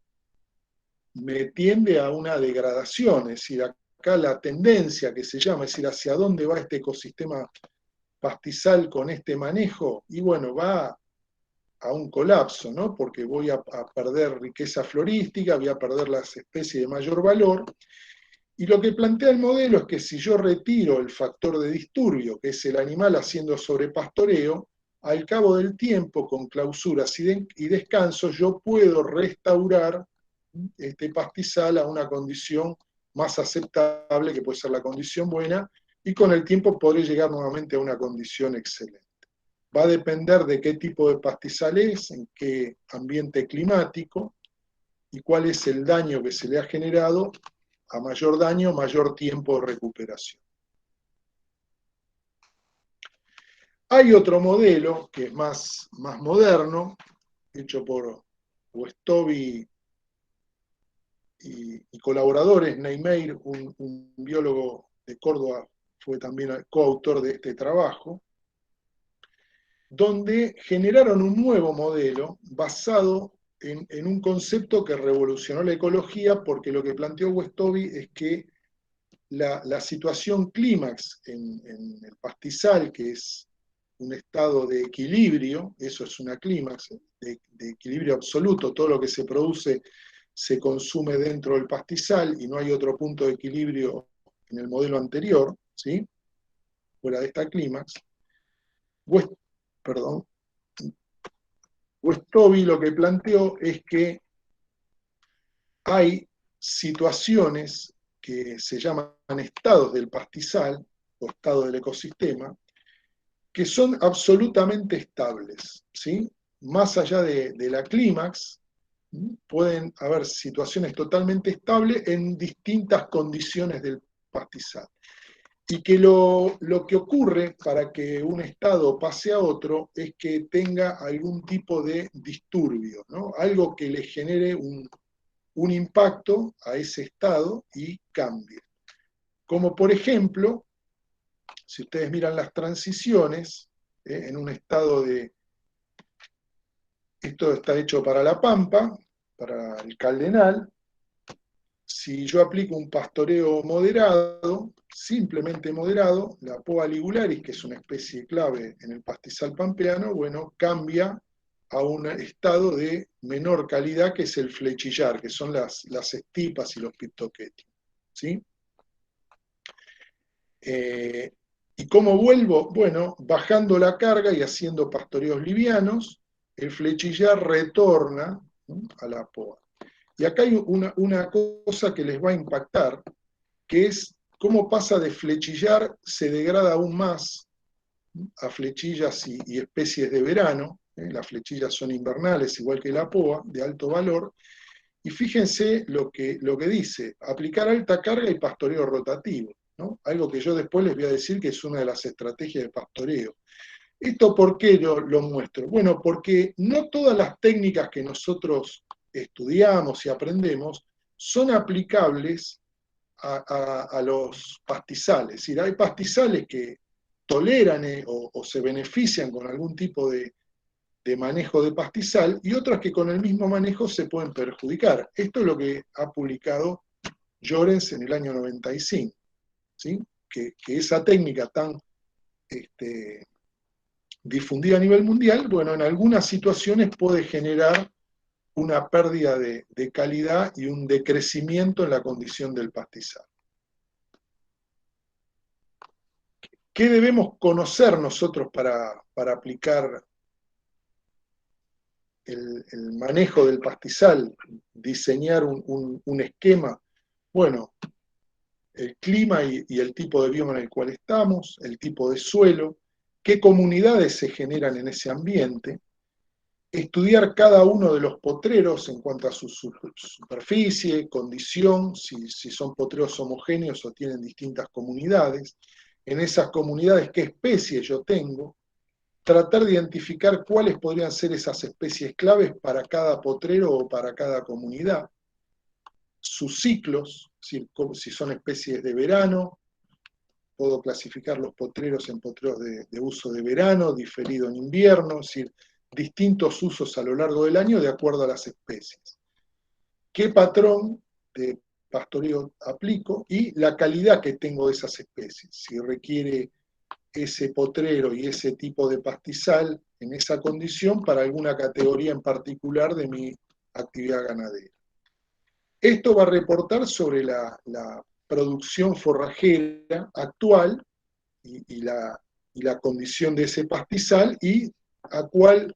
Speaker 2: me tiende a una degradación, es decir, acá la tendencia que se llama, es decir, hacia dónde va este ecosistema pastizal con este manejo, y bueno, va a un colapso, ¿no? Porque voy a perder riqueza florística, voy a perder las especies de mayor valor, y lo que plantea el modelo es que si yo retiro el factor de disturbio, que es el animal haciendo sobrepastoreo, al cabo del tiempo, con clausuras y descansos, yo puedo restaurar este pastizal a una condición más aceptable, que puede ser la condición buena, y con el tiempo podré llegar nuevamente a una condición excelente. Va a depender de qué tipo de pastizal es, en qué ambiente climático, y cuál es el daño que se le ha generado. A mayor daño, mayor tiempo de recuperación. Hay otro modelo que es más moderno, hecho por Westovi y colaboradores. Neymeyer, un biólogo de Córdoba, fue también coautor de este trabajo, donde generaron un nuevo modelo basado en un concepto que revolucionó la ecología, porque lo que planteó Westovi es que la situación clímax en el pastizal, que es un estado de equilibrio, eso es una clímax, de equilibrio absoluto, todo lo que se produce se consume dentro del pastizal y no hay otro punto de equilibrio en el modelo anterior, ¿sí? Fuera de esta clímax. Westovi lo que planteó es que hay situaciones que se llaman estados del pastizal o estado del ecosistema, que son absolutamente estables, ¿sí? Más allá de la clímax, pueden haber situaciones totalmente estables en distintas condiciones del pastizal. Y que lo que ocurre para que un estado pase a otro es que tenga algún tipo de disturbio, ¿no? Algo que le genere un impacto a ese estado y cambie. Como por ejemplo, si ustedes miran las transiciones, en un estado de... Esto está hecho para la pampa, para el caldenal. Si yo aplico un pastoreo moderado, simplemente moderado, la Poa ligularis, que es una especie clave en el pastizal pampeano, bueno, cambia a un estado de menor calidad, que es el flechillar, que son las estipas y los piptoquetios, ¿sí? ¿Y cómo vuelvo? Bueno, bajando la carga y haciendo pastoreos livianos, el flechillar retorna, ¿no?, a la poa. Y acá hay una cosa que les va a impactar, que es cómo pasa de flechillar, se degrada aún más, ¿no?, a flechillas y especies de verano. Las flechillas son invernales, igual que la poa, de alto valor. Y fíjense lo que dice: aplicar alta carga y pastoreo rotativo, ¿no? Algo que yo después les voy a decir que es una de las estrategias de pastoreo. ¿Esto por qué lo muestro? Bueno, porque no todas las técnicas que nosotros estudiamos y aprendemos son aplicables a los pastizales. Es decir, hay pastizales que toleran o se benefician con algún tipo de manejo de pastizal, y otras que con el mismo manejo se pueden perjudicar. Esto es lo que ha publicado Llorens en el año 95, ¿sí? Que esa técnica tan difundida a nivel mundial, bueno, en algunas situaciones puede generar una pérdida de calidad y un decrecimiento en la condición del pastizal. ¿Qué debemos conocer nosotros para aplicar el manejo del pastizal, diseñar un esquema? Bueno, el clima y el tipo de bioma en el cual estamos, el tipo de suelo, qué comunidades se generan en ese ambiente, estudiar cada uno de los potreros en cuanto a su superficie, condición, si son potreros homogéneos o tienen distintas comunidades, en esas comunidades qué especies yo tengo, tratar de identificar cuáles podrían ser esas especies claves para cada potrero o para cada comunidad, sus ciclos, si son especies de verano, puedo clasificar los potreros en potreros de uso de verano, diferido en invierno, es decir, distintos usos a lo largo del año de acuerdo a las especies. ¿Qué patrón de pastoreo aplico? Y la calidad que tengo de esas especies. Si requiere ese potrero y ese tipo de pastizal en esa condición para alguna categoría en particular de mi actividad ganadera. Esto va a reportar sobre la producción forrajera actual y la condición de ese pastizal y a cuál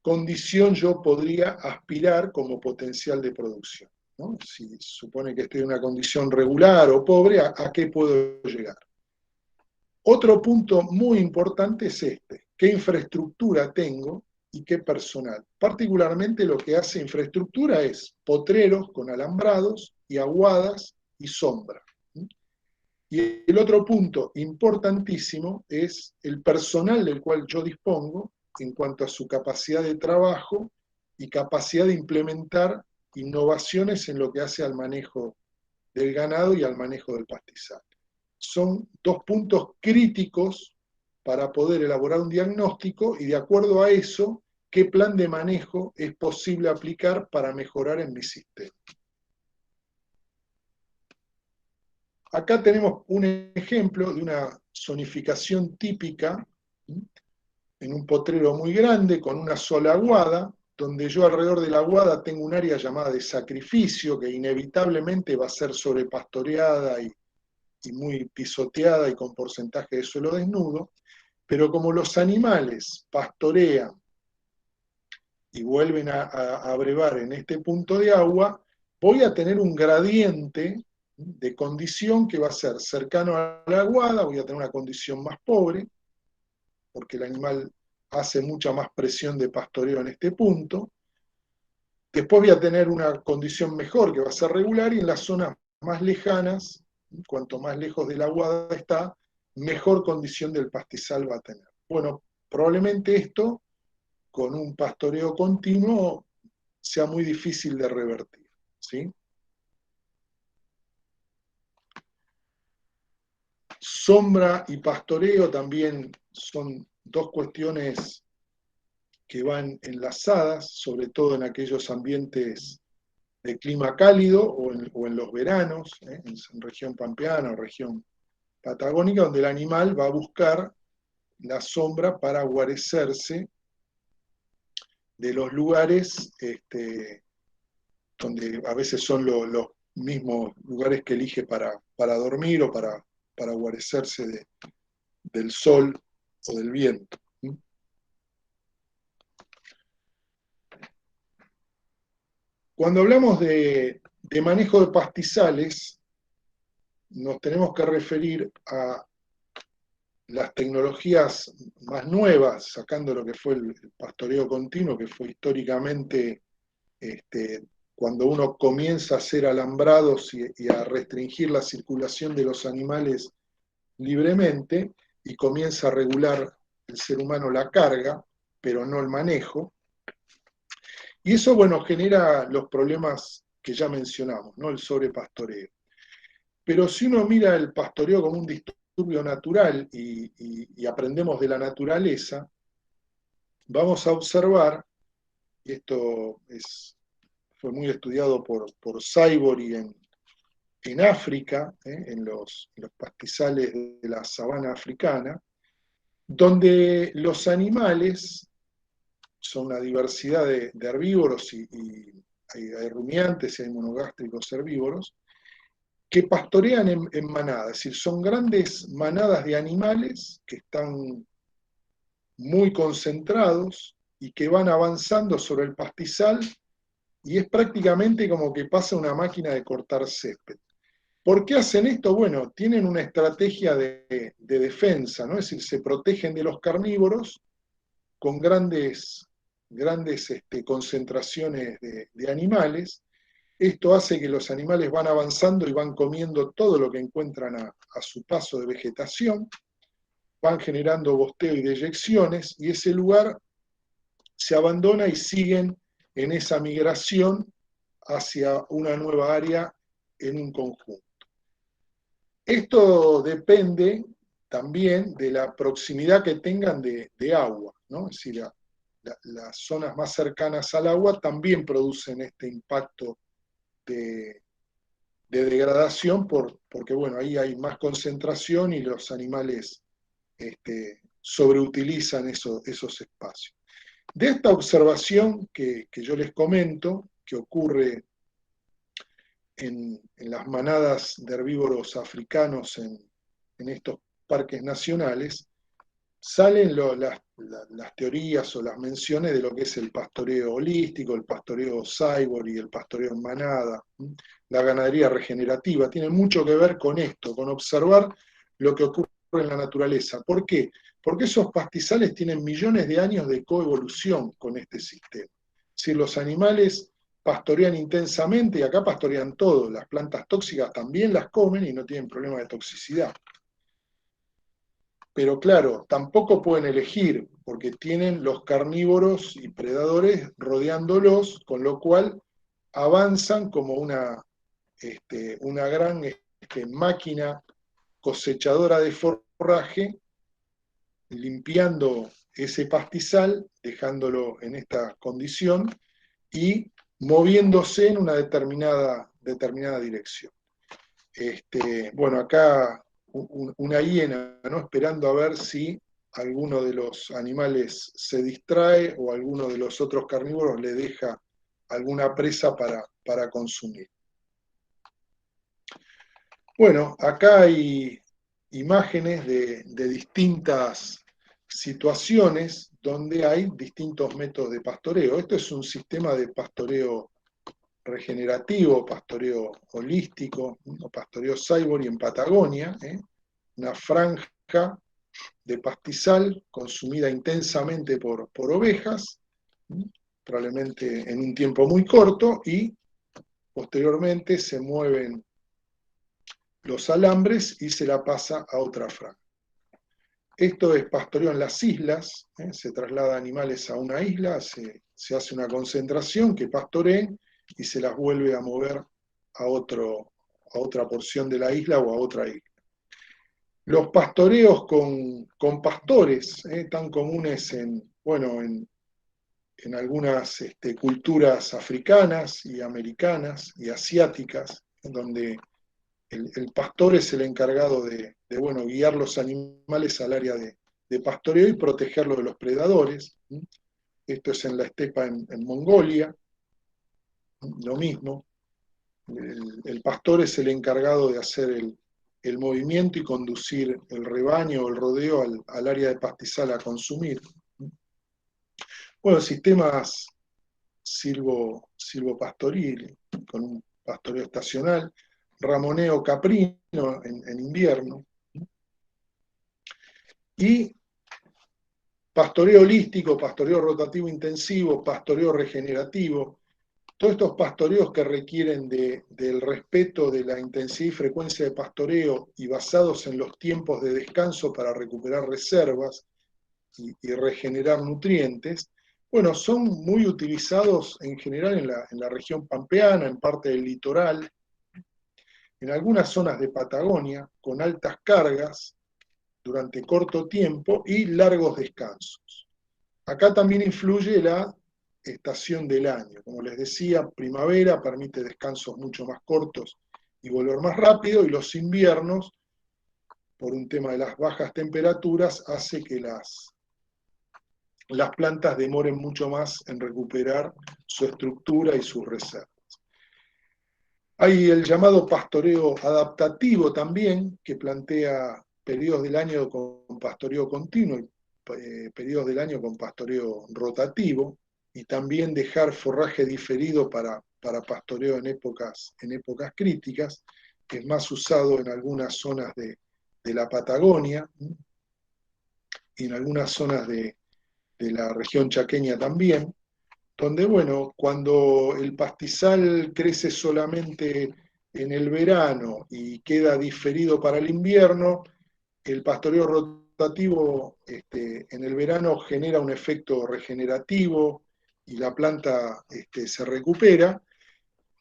Speaker 2: condición yo podría aspirar como potencial de producción, ¿no? Si supone que estoy en una condición regular o pobre, ¿a qué puedo llegar? Otro punto muy importante es ¿qué infraestructura tengo y qué personal? Particularmente lo que hace infraestructura es potreros con alambrados y aguadas y sombra. Y el otro punto importantísimo es el personal del cual yo dispongo en cuanto a su capacidad de trabajo y capacidad de implementar innovaciones en lo que hace al manejo del ganado y al manejo del pastizal. Son dos puntos críticos para poder elaborar un diagnóstico y de acuerdo a eso, qué plan de manejo es posible aplicar para mejorar en mi sistema. Acá tenemos un ejemplo de una zonificación típica en un potrero muy grande con una sola aguada, donde yo alrededor de la aguada tengo un área llamada de sacrificio que inevitablemente va a ser sobrepastoreada y muy pisoteada y con porcentaje de suelo desnudo, pero como los animales pastorean y vuelven a brevar en este punto de agua, voy a tener un gradiente de condición que va a ser cercano a la aguada, voy a tener una condición más pobre, porque el animal hace mucha más presión de pastoreo en este punto. Después voy a tener una condición mejor, que va a ser regular, y en las zonas más lejanas, cuanto más lejos de la aguada está, mejor condición del pastizal va a tener. Bueno, probablemente esto, con un pastoreo continuo, sea muy difícil de revertir, ¿sí? Sombra y pastoreo también son dos cuestiones que van enlazadas, sobre todo en aquellos ambientes de clima cálido o en los veranos, en región pampeana o región patagónica, donde el animal va a buscar la sombra para guarecerse de los lugares donde a veces son los mismos lugares que elige para dormir o para guarecerse del sol o del viento. Cuando hablamos de manejo de pastizales, nos tenemos que referir a las tecnologías más nuevas, sacando lo que fue el pastoreo continuo, que fue históricamente cuando uno comienza a hacer alambrados y a restringir la circulación de los animales libremente y comienza a regular el ser humano la carga, pero no el manejo. Y eso, bueno, genera los problemas que ya mencionamos, ¿no? El sobrepastoreo. Pero si uno mira el pastoreo como un disturbio natural y aprendemos de la naturaleza, vamos a observar, y esto fue muy estudiado por Saibory en África, en los pastizales de la sabana africana, donde los animales son una diversidad de herbívoros y hay rumiantes y hay monogástricos herbívoros, que pastorean en manadas, es decir, son grandes manadas de animales que están muy concentrados y que van avanzando sobre el pastizal y es prácticamente como que pasa una máquina de cortar césped. ¿Por qué hacen esto? Bueno, tienen una estrategia de defensa, ¿no? Es decir, se protegen de los carnívoros con grandes concentraciones de animales. Esto hace que los animales van avanzando y van comiendo todo lo que encuentran a su paso de vegetación, van generando bosteo y deyecciones, y ese lugar se abandona y siguen en esa migración hacia una nueva área en un conjunto. Esto depende también de la proximidad que tengan de agua, ¿no? Es decir, las zonas más cercanas al agua también producen este impacto de degradación porque, bueno, ahí hay más concentración y los animales sobreutilizan esos espacios. De esta observación que yo les comento, que ocurre en las manadas de herbívoros africanos en estos parques nacionales, salen las teorías o las menciones de lo que es el pastoreo holístico, el pastoreo cyborg y el pastoreo en manada, la ganadería regenerativa. Tiene mucho que ver con esto, con observar lo que ocurre en la naturaleza. ¿Por qué? Porque esos pastizales tienen millones de años de coevolución con este sistema. Si los animales pastorean intensamente, y acá pastorean todo, las plantas tóxicas también las comen y no tienen problema de toxicidad. Pero claro, tampoco pueden elegir, porque tienen los carnívoros y predadores rodeándolos, con lo cual avanzan como una gran máquina cosechadora de forraje, limpiando ese pastizal, dejándolo en esta condición y moviéndose en una determinada dirección. Bueno, acá una hiena, ¿no? Esperando a ver si alguno de los animales se distrae o alguno de los otros carnívoros le deja alguna presa para consumir. Bueno, acá hay imágenes de distintas situaciones donde hay distintos métodos de pastoreo. Esto es un sistema de pastoreo regenerativo, pastoreo holístico, o pastoreo cyborg en Patagonia, una franja de pastizal consumida intensamente por ovejas, probablemente en un tiempo muy corto, y posteriormente se mueven los alambres y se la pasa a otra franja. Esto es pastoreo en las islas, se traslada animales a una isla, se hace una concentración que pastoreen y se las vuelve a mover a otra porción de la isla o a otra isla. Los pastoreos con pastores, tan comunes en algunas culturas africanas y americanas y asiáticas, donde el pastor es el encargado de guiar los animales al área de pastoreo y protegerlos de los predadores. Esto es en la estepa en Mongolia, lo mismo. El pastor es el encargado de hacer el movimiento y conducir el rebaño o el rodeo al área de pastizal a consumir. Bueno, sistemas silvopastoril, con un pastoreo estacional, ramoneo caprino en invierno, y pastoreo holístico, pastoreo rotativo intensivo, pastoreo regenerativo, todos estos pastoreos que requieren del respeto de la intensidad y frecuencia de pastoreo y basados en los tiempos de descanso para recuperar reservas y regenerar nutrientes, bueno, son muy utilizados en general en la región pampeana, en parte del litoral, en algunas zonas de Patagonia, con altas cargas durante corto tiempo y largos descansos. Acá también influye la estación del año. Como les decía, primavera permite descansos mucho más cortos y volver más rápido, y los inviernos, por un tema de las bajas temperaturas, hace que las plantas demoren mucho más en recuperar su estructura y sus reservas. Hay el llamado pastoreo adaptativo también, que plantea periodos del año con pastoreo continuo y periodos del año con pastoreo rotativo, y también dejar forraje diferido para pastoreo en épocas críticas, que es más usado en algunas zonas de la Patagonia y en algunas zonas de la región chaqueña también, donde, bueno, cuando el pastizal crece solamente en el verano y queda diferido para el invierno, el pastoreo rotativo en el verano genera un efecto regenerativo y la planta se recupera,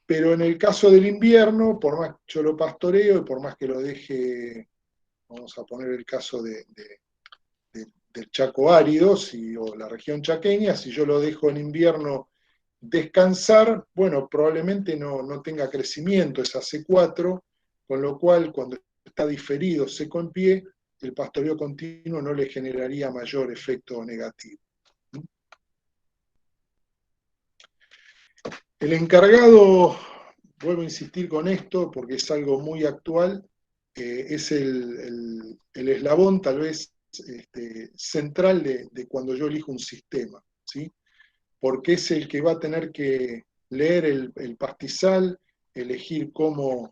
Speaker 2: pero en el caso del invierno, por más que yo lo pastoreo y por más que lo deje, vamos a poner el caso del Chaco árido o la región chaqueña, si yo lo dejo en invierno descansar, bueno, probablemente no tenga crecimiento esa C4, con lo cual cuando está diferido, seco en pie, el pastoreo continuo no le generaría mayor efecto negativo. El encargado, vuelvo a insistir con esto porque es algo muy actual, es el eslabón tal vez central de cuando yo elijo un sistema, ¿sí? Porque es el que va a tener que leer el pastizal, elegir cómo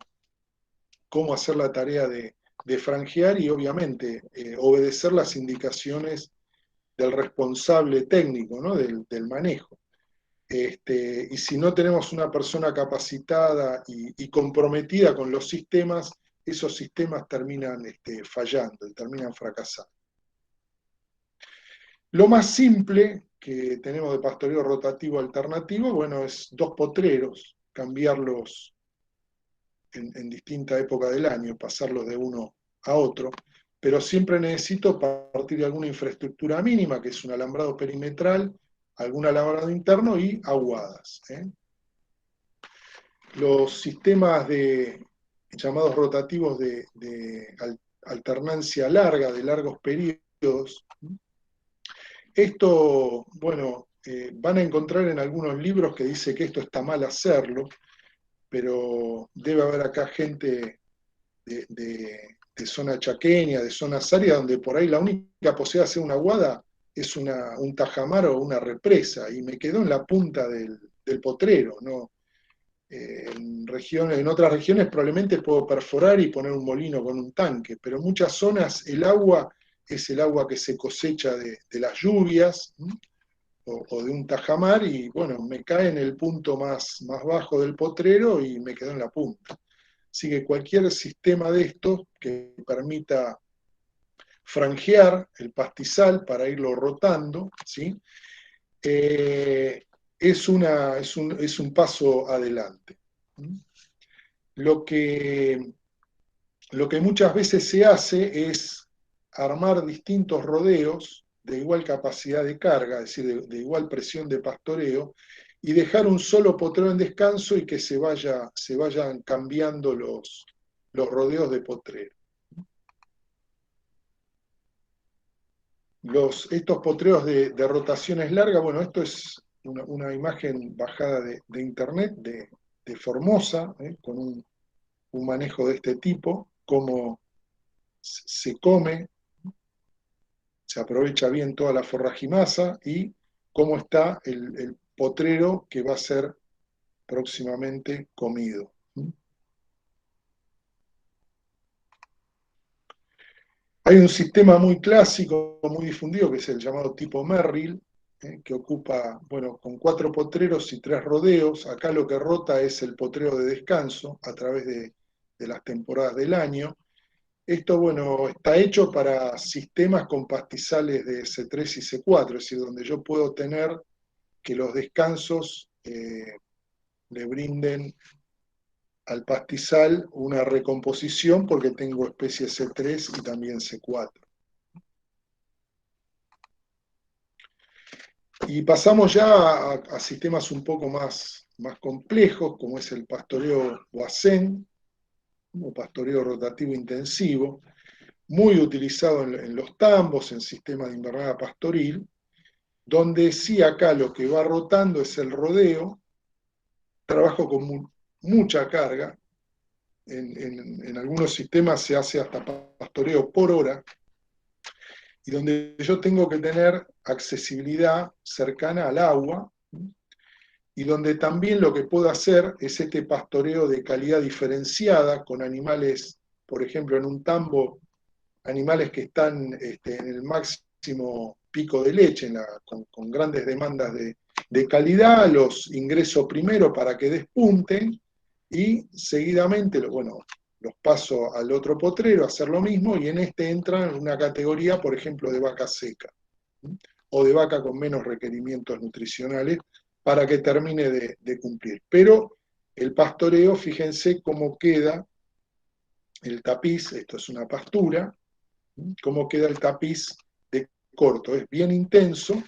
Speaker 2: hacer la tarea de franjear y obviamente obedecer las indicaciones del responsable técnico, ¿no? del manejo. Y si no tenemos una persona capacitada y comprometida con los sistemas, esos sistemas terminan fallando y terminan fracasando. Lo más simple que tenemos de pastoreo rotativo alternativo, bueno, es 2 potreros, cambiarlos en distinta época del año, pasarlos de uno a otro, pero siempre necesito partir de alguna infraestructura mínima, que es un alambrado perimetral, algún alambrado interno y aguadas. Los sistemas llamados rotativos de alternancia larga, de largos periodos, esto, bueno, van a encontrar en algunos libros que dice que esto está mal hacerlo, pero debe haber acá gente de zona chaqueña, de zonas áridas, donde por ahí la única posibilidad de hacer una aguada es un tajamar o una represa, y me quedó en la punta del potrero, ¿no? En otras regiones probablemente puedo perforar y poner un molino con un tanque, pero en muchas zonas el agua es el agua que se cosecha de las lluvias o de un tajamar, y bueno, me cae en el punto más bajo del potrero y me quedo en la punta. Así que cualquier sistema de estos que permita franjear el pastizal para irlo rotando, ¿sí? Es un paso adelante. Lo que muchas veces se hace es armar distintos rodeos de igual capacidad de carga, es decir, de igual presión de pastoreo, y dejar un solo potrero en descanso y que se vayan cambiando los rodeos de potrero. Estos potreros de rotaciones largas, bueno, esto es una imagen bajada de internet de Formosa, con un manejo de este tipo, cómo se come, se aprovecha bien toda la forragimasa y cómo está el potrero que va a ser próximamente comido. Hay un sistema muy clásico, muy difundido, que es el llamado tipo Merrill, que ocupa, bueno, con 4 potreros y 3 rodeos. Acá lo que rota es el potrero de descanso a través de las temporadas del año. Esto, bueno, está hecho para sistemas con pastizales de C3 y C4, es decir, donde yo puedo tener que los descansos le brinden al pastizal una recomposición porque tengo especies C3 y también C4. Y pasamos ya a sistemas un poco más complejos, como es el pastoreo Boissin, como pastoreo rotativo intensivo, muy utilizado en los tambos, en sistemas de invernada pastoril, donde sí acá lo que va rotando es el rodeo, trabajo con mucha carga, en algunos sistemas se hace hasta pastoreo por hora, y donde yo tengo que tener accesibilidad cercana al agua, y donde también lo que puedo hacer es este pastoreo de calidad diferenciada con animales, por ejemplo, en un tambo, animales que están en el máximo pico de leche, con grandes demandas de calidad, los ingreso primero para que despunten y seguidamente, bueno, los paso al otro potrero a hacer lo mismo y en este entran en una categoría, por ejemplo, de vaca seca o de vaca con menos requerimientos nutricionales para que termine de cumplir. Pero el pastoreo, fíjense cómo queda el tapiz, esto es una pastura, cómo queda el tapiz de corto, es bien intenso,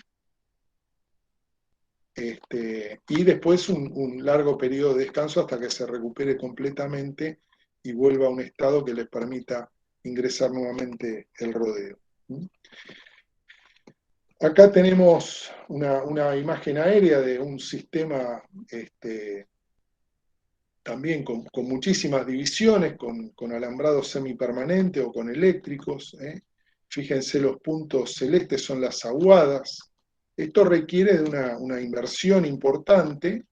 Speaker 2: y después un largo periodo de descanso hasta que se recupere completamente y vuelva a un estado que les permita ingresar nuevamente el rodeo. Acá tenemos una imagen aérea de un sistema también con muchísimas divisiones, con alambrado semipermanente o con eléctricos. Fíjense, los puntos celestes son las aguadas. Esto requiere de una inversión importante.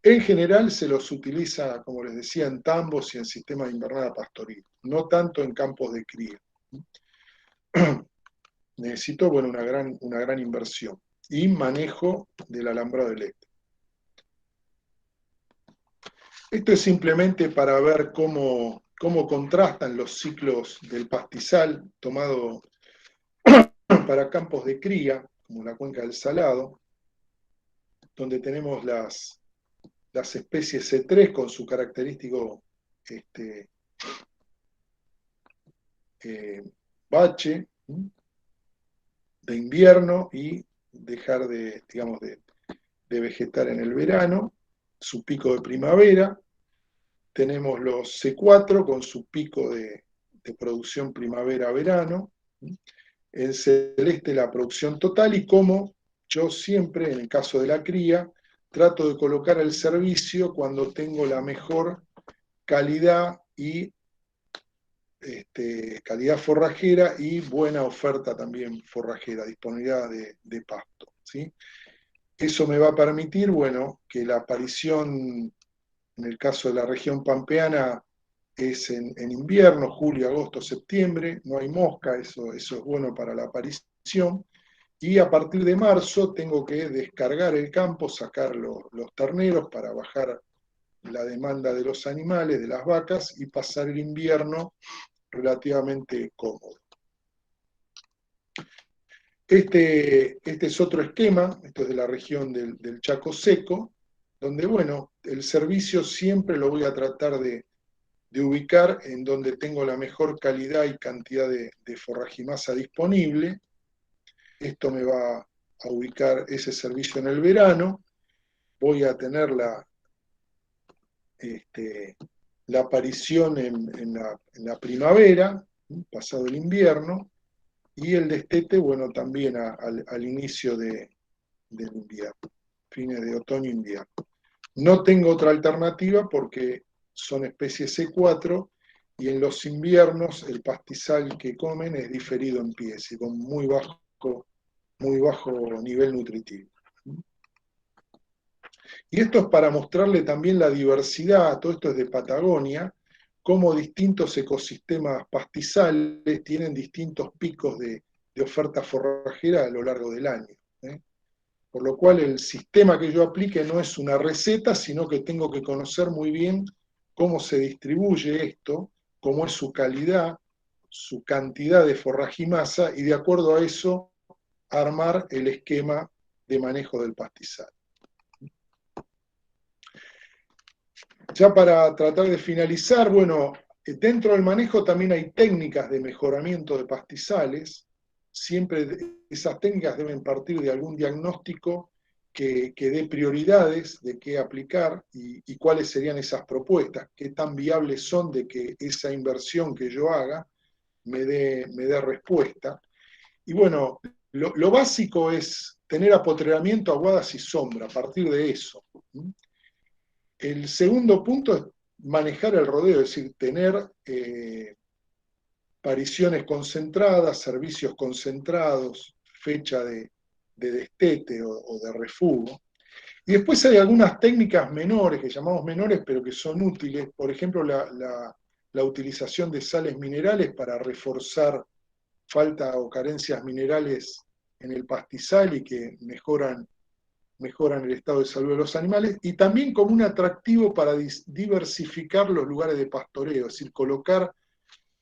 Speaker 2: En general se los utiliza, como les decía, en tambos y en sistemas de invernada pastoril, no tanto en campos de cría. Necesito, bueno, una gran inversión y manejo del alambrado eléctrico. Esto es simplemente para ver cómo contrastan los ciclos del pastizal tomado para campos de cría, como la cuenca del Salado, donde tenemos las especies C3 con su característico bache de invierno y dejar digamos, de vegetar en el verano, su pico de primavera. Tenemos los C4 con su pico de producción primavera-verano. En celeste la producción total y como yo siempre, en el caso de la cría, trato de colocar el servicio cuando tengo la mejor calidad y calidad forrajera y buena oferta también forrajera, disponibilidad de pasto, ¿sí? Eso me va a permitir, bueno, que la aparición, en el caso de la región pampeana, es en invierno, julio, agosto, septiembre, no hay mosca, eso es bueno para la aparición, y a partir de marzo tengo que descargar el campo, sacar los terneros para bajar la demanda de los animales, de las vacas, y pasar el invierno relativamente cómodo. Este es otro esquema, esto es de la región del Chaco Seco, donde, bueno, el servicio siempre lo voy a tratar de ubicar en donde tengo la mejor calidad y cantidad de forrajimasa disponible. Esto me va a ubicar ese servicio en el verano. Voy a tener la aparición en la primavera, pasado el invierno, y el destete, bueno, también al inicio del invierno, fines de otoño-invierno. No tengo otra alternativa porque son especies C4 y en los inviernos el pastizal que comen es diferido en pies y con muy bajo nivel nutritivo. Y esto es para mostrarle también la diversidad, todo esto es de Patagonia, cómo distintos ecosistemas pastizales tienen distintos picos de oferta forrajera a lo largo del año. Por lo cual el sistema que yo aplique no es una receta, sino que tengo que conocer muy bien cómo se distribuye esto, cómo es su calidad, su cantidad de forrajimasa, y de acuerdo a eso armar el esquema de manejo del pastizal. Ya para tratar de finalizar, bueno, dentro del manejo también hay técnicas de mejoramiento de pastizales. Siempre esas técnicas deben partir de algún diagnóstico que dé prioridades de qué aplicar y cuáles serían esas propuestas, qué tan viables son de que esa inversión que yo haga me dé respuesta. Y bueno, lo básico es tener apotreramiento, aguadas y sombra, a partir de eso. El segundo punto es manejar el rodeo, es decir, tener pariciones concentradas, servicios concentrados, fecha de destete o de refugo. Y después hay algunas técnicas menores, que llamamos menores, pero que son útiles. Por ejemplo, la utilización de sales minerales para reforzar falta o carencias minerales en el pastizal y que mejoran el estado de salud de los animales, y también como un atractivo para diversificar los lugares de pastoreo, es decir, colocar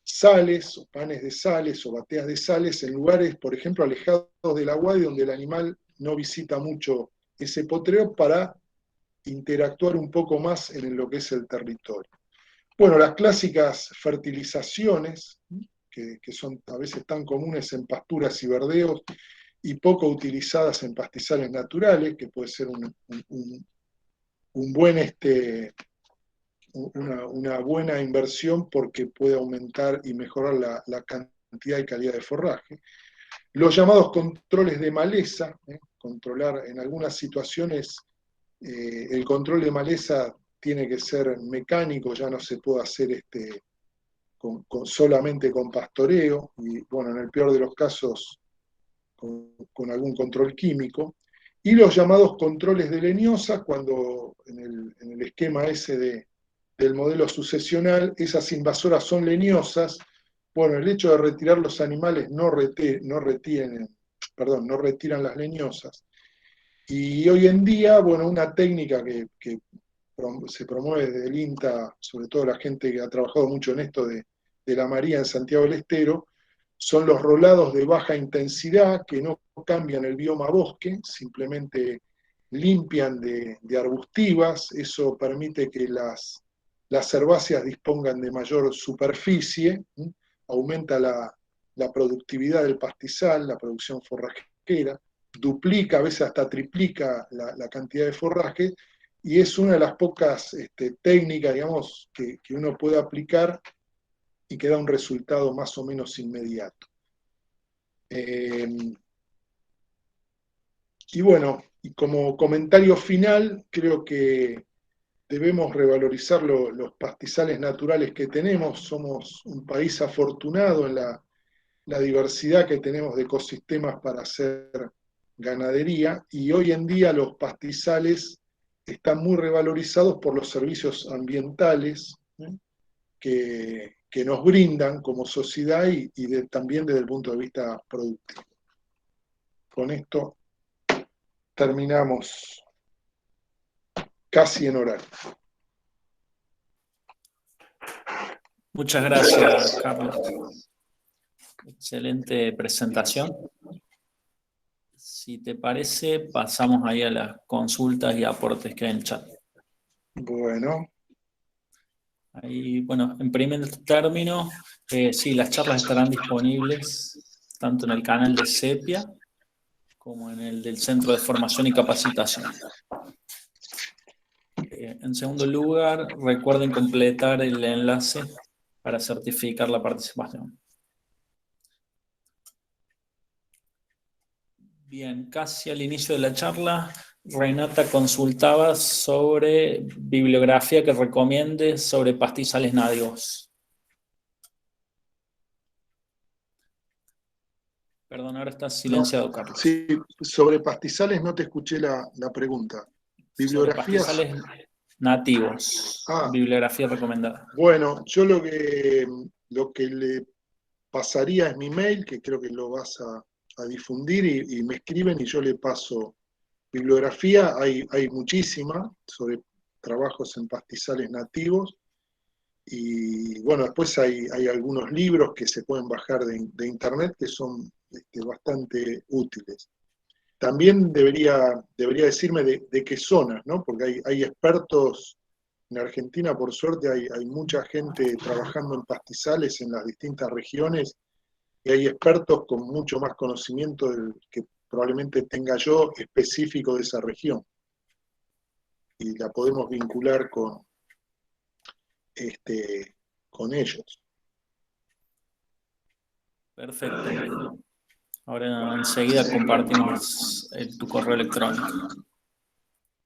Speaker 2: sales, o panes de sales, o bateas de sales en lugares, por ejemplo, alejados del agua y donde el animal no visita mucho ese potrero para interactuar un poco más en lo que es el territorio. Bueno, las clásicas fertilizaciones, que son a veces tan comunes en pasturas y verdeos y poco utilizadas en pastizales naturales, que puede ser una buena inversión porque puede aumentar y mejorar la cantidad y calidad de forraje. Los llamados controles de maleza, controlar en algunas situaciones, el control de maleza tiene que ser mecánico, ya no se puede hacer solamente con pastoreo, y bueno, en el peor de los casos con algún control químico, y los llamados controles de leñosa, cuando en el esquema ese del modelo sucesional, esas invasoras son leñosas. Bueno, el hecho de retirar los animales no retiran las leñosas. Y hoy en día, bueno, una técnica que se promueve desde el INTA, sobre todo la gente que ha trabajado mucho en esto de la María en Santiago del Estero, son los rolados de baja intensidad que no cambian el bioma bosque, simplemente limpian de arbustivas. Eso permite que las herbáceas dispongan de mayor superficie, aumenta la productividad del pastizal, la producción forrajera, duplica, a veces hasta triplica la cantidad de forraje, y es una de las pocas técnicas, digamos, que uno puede aplicar y que da un resultado más o menos inmediato. Y bueno, y como comentario final, creo que debemos revalorizar los pastizales naturales que tenemos. Somos un país afortunado en la diversidad que tenemos de ecosistemas para hacer ganadería, y hoy en día los pastizales están muy revalorizados por los servicios ambientales que nos brindan como sociedad y también desde el punto de vista productivo. Con esto terminamos casi en horario.
Speaker 1: Muchas gracias, Carlos. Excelente presentación. Si te parece, pasamos ahí a las consultas y aportes que hay en el chat.
Speaker 2: Bueno.
Speaker 1: Ahí, bueno, en primer término, sí, las charlas estarán disponibles tanto en el canal de Sepia como en el del Centro de Formación y Capacitación. En segundo lugar, recuerden completar el enlace para certificar la participación. Bien, casi al inicio de la charla, Renata consultaba sobre bibliografía que recomiende sobre pastizales nativos. Perdón, ahora está silenciado, Carlos.
Speaker 2: Sí, sobre pastizales no te escuché la pregunta.
Speaker 1: ¿Bibliografías? Sobre pastizales nativos. Bibliografía recomendada.
Speaker 2: Bueno, yo lo que le pasaría es mi mail, que creo que lo vas a difundir, y me escriben y yo le paso bibliografía. Hay muchísima sobre trabajos en pastizales nativos, y bueno, después hay algunos libros que se pueden bajar de internet que son bastante útiles. También debería decirme de qué zonas, ¿no? Porque hay expertos en Argentina, por suerte, hay mucha gente trabajando en pastizales en las distintas regiones, y hay expertos con mucho más conocimiento que probablemente tenga yo específico de esa región. Y la podemos vincular con ellos.
Speaker 1: Perfecto. Ahora enseguida compartimos tu correo electrónico.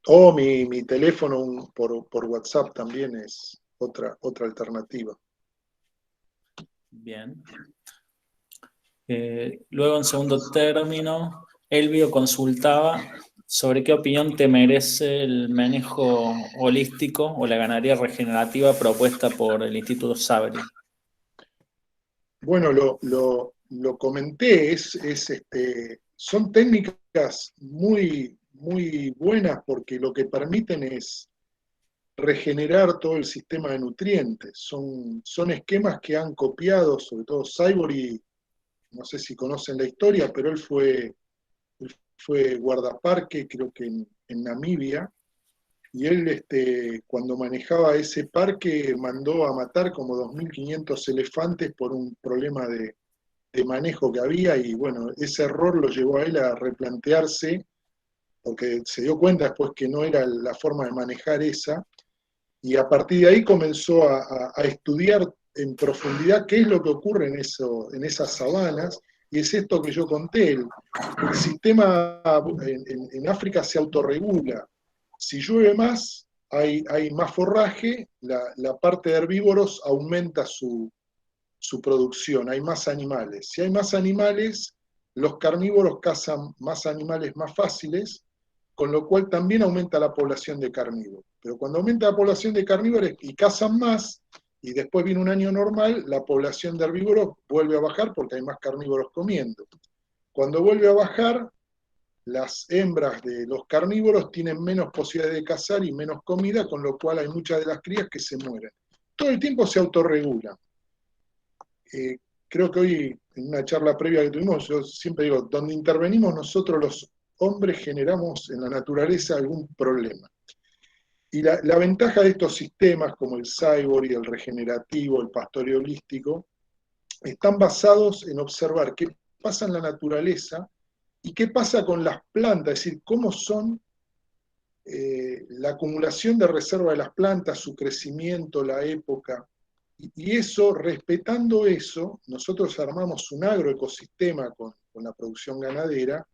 Speaker 2: O mi teléfono por WhatsApp también es otra alternativa.
Speaker 1: Bien. Luego, en segundo término, Elvio consultaba sobre qué opinión te merece el manejo holístico o la ganadería regenerativa propuesta por el Instituto Sabri.
Speaker 2: Bueno, lo comenté, son técnicas muy, muy buenas porque lo que permiten es regenerar todo el sistema de nutrientes. Son esquemas que han copiado, sobre todo Saibory, no sé si conocen la historia, pero él fue guardaparque, creo que en Namibia, y él cuando manejaba ese parque mandó a matar como 2.500 elefantes por un problema de manejo que había, y bueno, ese error lo llevó a él a replantearse, porque se dio cuenta después que no era la forma de manejar esa, y a partir de ahí comenzó a estudiar en profundidad qué es lo que ocurre en esas sabanas, y es esto que yo conté, el sistema en África se autorregula. Si llueve más, hay más forraje, la parte de herbívoros aumenta su producción, hay más animales. Si hay más animales, los carnívoros cazan más animales más fáciles, con lo cual también aumenta la población de carnívoros. Pero cuando aumenta la población de carnívoros y cazan más, y después viene un año normal, la población de herbívoros vuelve a bajar porque hay más carnívoros comiendo. Cuando vuelve a bajar, las hembras de los carnívoros tienen menos posibilidades de cazar y menos comida, con lo cual hay muchas de las crías que se mueren. Todo el tiempo se autorregulan. Creo que hoy, en una charla previa que tuvimos, yo siempre digo, donde intervenimos nosotros los hombres generamos en la naturaleza algún problema. Y la ventaja de estos sistemas, como el Saibory, el regenerativo, el pastoreo holístico, están basados en observar qué pasa en la naturaleza y qué pasa con las plantas, es decir, cómo son la acumulación de reserva de las plantas, su crecimiento, la época. Y eso, respetando eso, nosotros armamos un agroecosistema con la producción ganadera.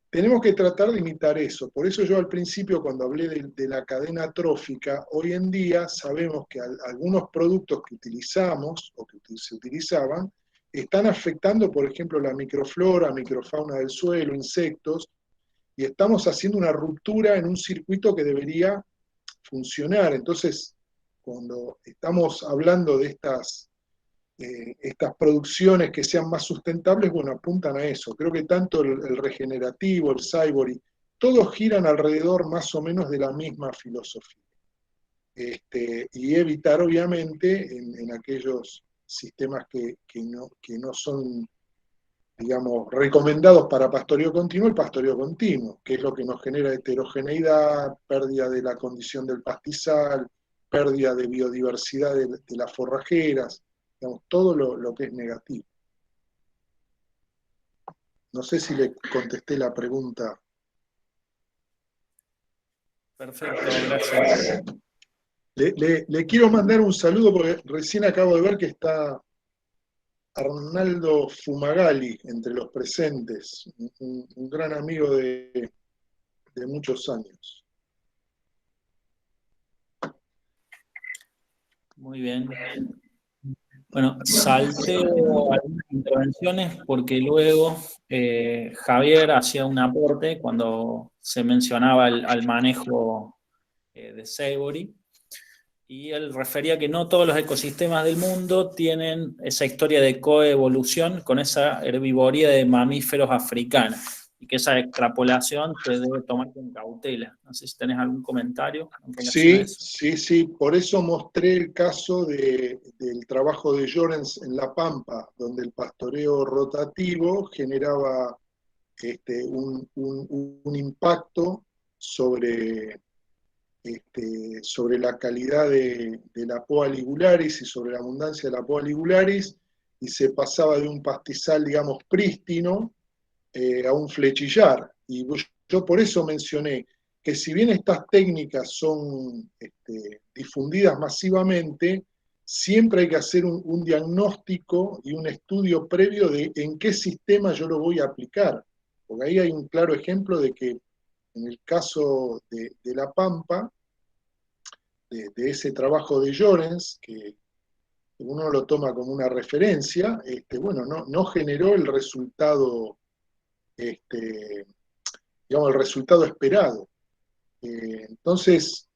Speaker 2: Tenemos que tratar de imitar eso. Por eso yo al principio, cuando hablé de la cadena trófica, hoy en día sabemos que algunos productos que utilizamos o que se utilizaban están afectando, por ejemplo, la microflora, microfauna del suelo, insectos, y estamos haciendo una ruptura en un circuito que debería funcionar. Entonces, cuando estamos hablando de estas producciones que sean más sustentables, bueno, apuntan a eso. Creo que tanto el regenerativo, el Saibory, todos giran alrededor más o menos de la misma filosofía. Y evitar, obviamente, en aquellos sistemas que no son, digamos, recomendados para pastoreo continuo, el pastoreo continuo, que es lo que nos genera heterogeneidad, pérdida de la condición del pastizal, pérdida de biodiversidad de las forrajeras, digamos, todo lo que es negativo. No sé si le contesté la pregunta.
Speaker 1: Perfecto, gracias.
Speaker 2: Le quiero mandar un saludo porque recién acabo de ver que está Arnaldo Fumagalli entre los presentes, un gran amigo de muchos años.
Speaker 1: Muy bien. Bueno, salteo algunas intervenciones porque luego Javier hacía un aporte cuando se mencionaba al manejo de Saibory, y él refería que no todos los ecosistemas del mundo tienen esa historia de coevolución con esa herbivoría de mamíferos africanos, y que esa extrapolación se debe tomar con cautela. No sé si tenés algún comentario en relación a eso.
Speaker 2: Sí, por eso mostré el caso del trabajo de Llorens en La Pampa, donde el pastoreo rotativo generaba un impacto sobre la calidad de la Poa ligularis y sobre la abundancia de la Poa ligularis, y se pasaba de un pastizal, digamos, prístino, a un flechillar. Y yo por eso mencioné que si bien estas técnicas son difundidas masivamente, siempre hay que hacer un diagnóstico y un estudio previo de en qué sistema yo lo voy a aplicar. Porque ahí hay un claro ejemplo de que en el caso de La Pampa, de ese trabajo de Llorens, que uno lo toma como una referencia, bueno, no generó el resultado, digamos, el resultado esperado. Entonces,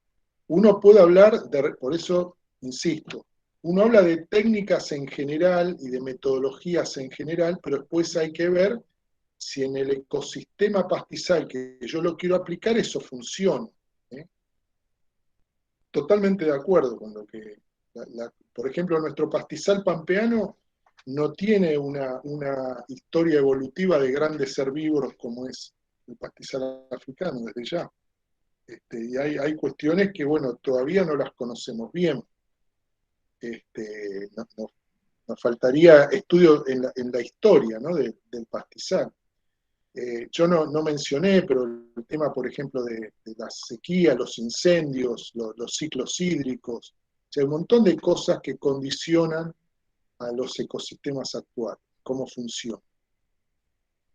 Speaker 2: uno puede hablar, por eso, insisto, uno habla de técnicas en general y de metodologías en general, pero después hay que ver si en el ecosistema pastizal que yo lo quiero aplicar, eso funciona. Totalmente de acuerdo con lo que, por ejemplo, nuestro pastizal pampeano no tiene una historia evolutiva de grandes herbívoros como es el pastizal africano desde ya. Y hay cuestiones que, bueno, todavía no las conocemos bien. Nos faltaría estudio en la historia, ¿no? del pastizal. Yo no mencioné, pero el tema, por ejemplo, de la sequía, los incendios, los ciclos hídricos, o sea, un montón de cosas que condicionan a los ecosistemas actuales, cómo funcionan.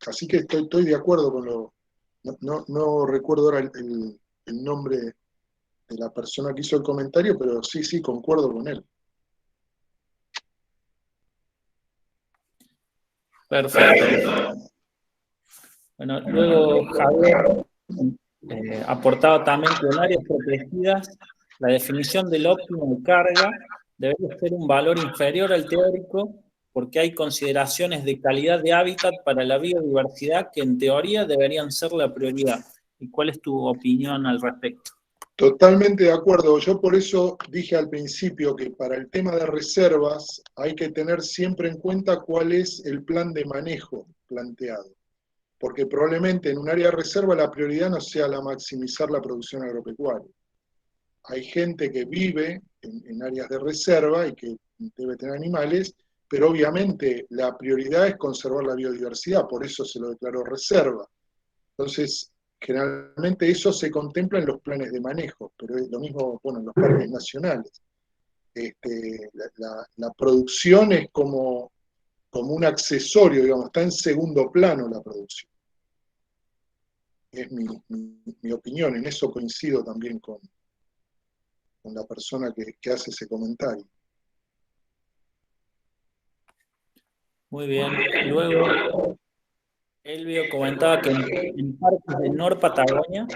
Speaker 2: Así que estoy de acuerdo con lo... No recuerdo ahora el nombre de la persona que hizo el comentario, pero sí, concuerdo con él.
Speaker 1: Perfecto. Bueno, luego Javier aportaba también que en áreas protegidas la definición del óptimo de carga debería ser un valor inferior al teórico porque hay consideraciones de calidad de hábitat para la biodiversidad que en teoría deberían ser la prioridad. ¿Y cuál es tu opinión al respecto?
Speaker 2: Totalmente de acuerdo. Yo por eso dije al principio que para el tema de reservas hay que tener siempre en cuenta cuál es el plan de manejo planteado. Porque probablemente en un área de reserva la prioridad no sea la maximizar la producción agropecuaria. Hay gente que vive en áreas de reserva y que debe tener animales, pero obviamente la prioridad es conservar la biodiversidad, por eso se lo declaró reserva. Entonces, generalmente eso se contempla en los planes de manejo, pero es lo mismo, bueno, en los parques nacionales. La producción es como un accesorio, digamos, está en segundo plano la producción. Es mi opinión, en eso coincido también con la persona que hace ese comentario.
Speaker 1: Muy bien. Luego, Elvio comentaba que en parques de Nor Patagonia,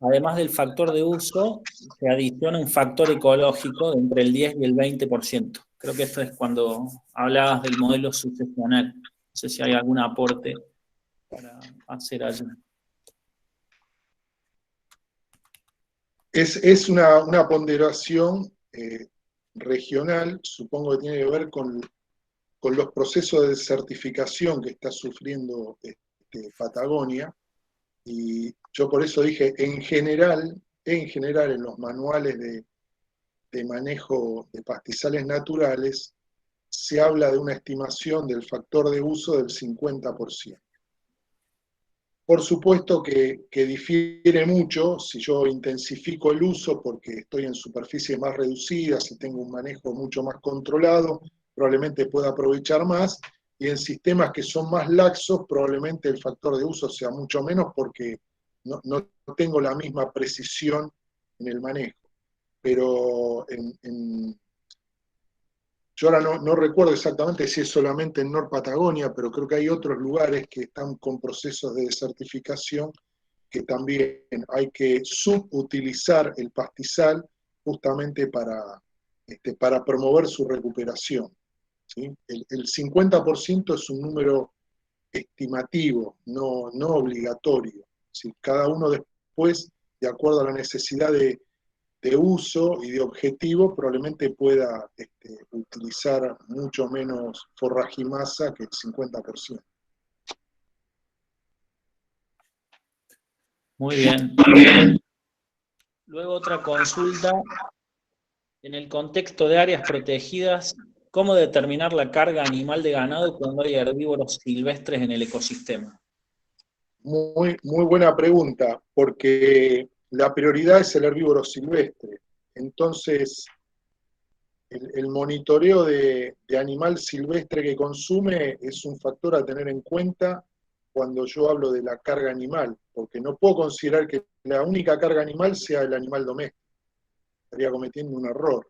Speaker 1: además del factor de uso, se adiciona un factor ecológico de entre el 10 y el 20%. Creo que esto es cuando hablabas del modelo sucesional. No sé si hay algún aporte para hacer allí.
Speaker 2: Es una ponderación regional, supongo que tiene que ver con los procesos de desertificación que está sufriendo Patagonia, y yo por eso dije, en general en los manuales de manejo de pastizales naturales, se habla de una estimación del factor de uso del 50%. Por supuesto que difiere mucho si yo intensifico el uso porque estoy en superficies más reducidas, si tengo un manejo mucho más controlado, probablemente pueda aprovechar más, y en sistemas que son más laxos, probablemente el factor de uso sea mucho menos porque no tengo la misma precisión en el manejo. Pero yo ahora no recuerdo exactamente si es solamente en Nor Patagonia, pero creo que hay otros lugares que están con procesos de desertificación que también hay que subutilizar el pastizal justamente para promover su recuperación. ¿Sí? El 50% es un número estimativo, no obligatorio. ¿Sí? Cada uno después, de acuerdo a la necesidad de uso y de objetivo, probablemente pueda utilizar mucho menos forragimasa que el 50%.
Speaker 1: Muy bien. Luego otra consulta. En el contexto de áreas protegidas, ¿cómo determinar la carga animal de ganado cuando hay herbívoros silvestres en el ecosistema?
Speaker 2: Muy buena pregunta, porque la prioridad es el herbívoro silvestre. Entonces, el monitoreo de animal silvestre que consume es un factor a tener en cuenta cuando yo hablo de la carga animal, porque no puedo considerar que la única carga animal sea el animal doméstico. Estaría cometiendo un error.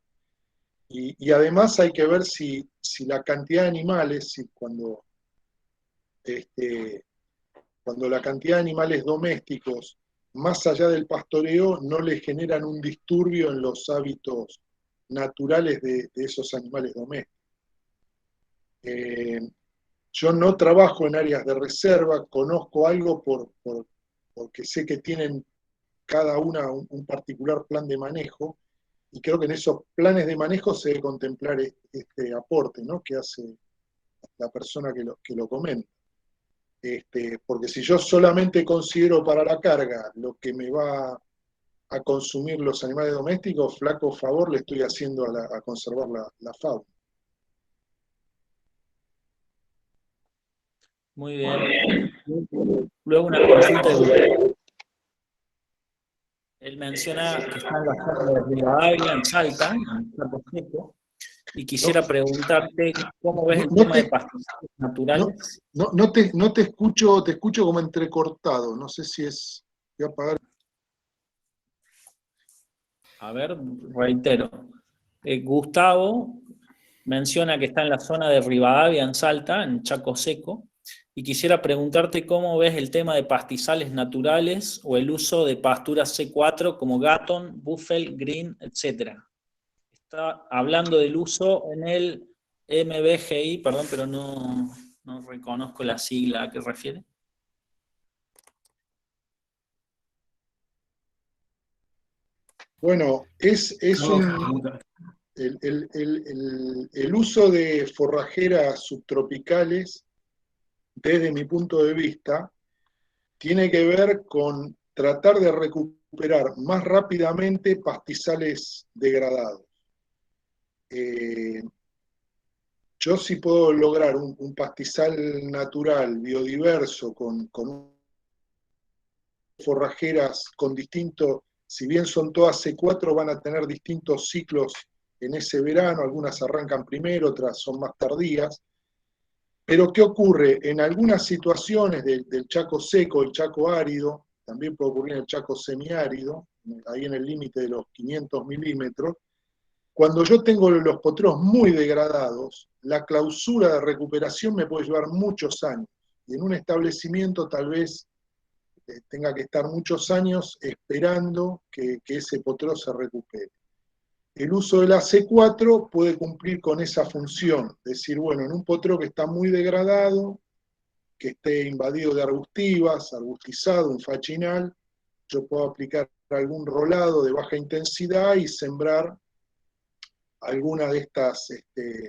Speaker 2: Y además hay que ver si la cantidad de animales, si este, cuando la cantidad de animales domésticos, más allá del pastoreo, no le generan un disturbio en los hábitos naturales de esos animales domésticos. Eh, yo no trabajo en áreas de reserva, conozco algo porque sé que tienen cada una un particular plan de manejo, y creo que en esos planes de manejo se debe contemplar este aporte, ¿no?, que hace la persona que lo comenta. Porque si yo solamente considero para la carga lo que me va a consumir los animales domésticos, flaco favor le estoy haciendo a conservar la fauna.
Speaker 1: Muy bien. Luego una consulta de Gustavo. Él menciona que está en la zona de Rivadavia, en Salta, en Chaco Seco, y quisiera preguntarte cómo ves
Speaker 2: No,
Speaker 1: el
Speaker 2: no
Speaker 1: tema de
Speaker 2: te,
Speaker 1: pastizales
Speaker 2: no,
Speaker 1: naturales.
Speaker 2: no te escucho como entrecortado, no sé si es... Voy a apagar.
Speaker 1: A ver, reitero. Gustavo menciona que está en la zona de Rivadavia, en Salta, en Chaco Seco, y quisiera preguntarte cómo ves el tema de pastizales naturales o el uso de pasturas C4 como Gatton, Buffel, Green, etc. Está hablando del uso en el MBGI, perdón, pero no reconozco la sigla a qué refiere.
Speaker 2: Bueno, el uso de forrajeras subtropicales, desde mi punto de vista, tiene que ver con tratar de recuperar más rápidamente pastizales degradados. Yo sí puedo lograr un pastizal natural, biodiverso, con forrajeras con distintos, si bien son todas C4, van a tener distintos ciclos en ese verano, algunas arrancan primero, otras son más tardías. Pero ¿qué ocurre? En algunas situaciones del Chaco seco, el Chaco árido, también puede ocurrir en el Chaco semiárido, ahí en el límite de los 500 milímetros, cuando yo tengo los potreros muy degradados, la clausura de recuperación me puede llevar muchos años. Y en un establecimiento tal vez tenga que estar muchos años esperando que ese potrero se recupere. El uso de la C4 puede cumplir con esa función, decir, bueno, en un potrero que está muy degradado, que esté invadido de arbustivas, arbustizado, un fachinal, yo puedo aplicar algún rolado de baja intensidad y sembrar alguna de estas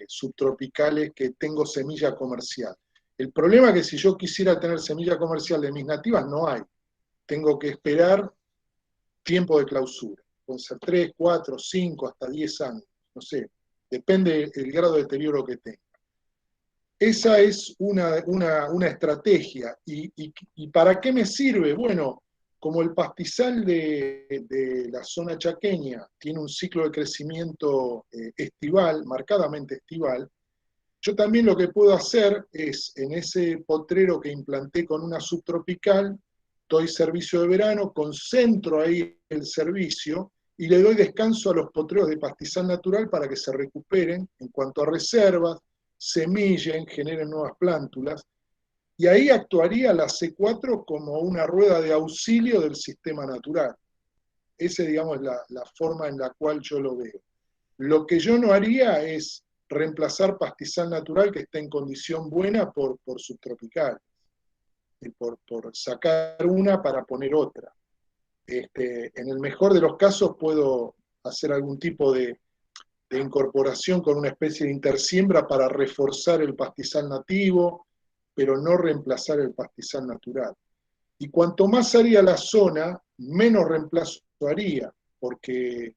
Speaker 2: subtropicales que tengo semilla comercial. El problema es que si yo quisiera tener semilla comercial de mis nativas, no hay. Tengo que esperar tiempo de clausura. Pueden ser 3, 4, 5, hasta 10 años. No sé, depende del grado de deterioro que tenga. Esa es una estrategia. ¿Y para qué me sirve? Bueno, como el pastizal de la zona chaqueña tiene un ciclo de crecimiento estival, marcadamente estival, yo también lo que puedo hacer es, en ese potrero que implanté con una subtropical, doy servicio de verano, concentro ahí el servicio y le doy descanso a los potreros de pastizal natural para que se recuperen en cuanto a reservas, semillen, generen nuevas plántulas. Y ahí actuaría la C4 como una rueda de auxilio del sistema natural. Esa, digamos, es la forma en la cual yo lo veo. Lo que yo no haría es reemplazar pastizal natural que esté en condición buena por subtropical, y por sacar una para poner otra. En el mejor de los casos puedo hacer algún tipo de incorporación con una especie de intersiembra para reforzar el pastizal nativo, pero no reemplazar el pastizal natural. Y cuanto más haría la zona, menos reemplazo haría, porque,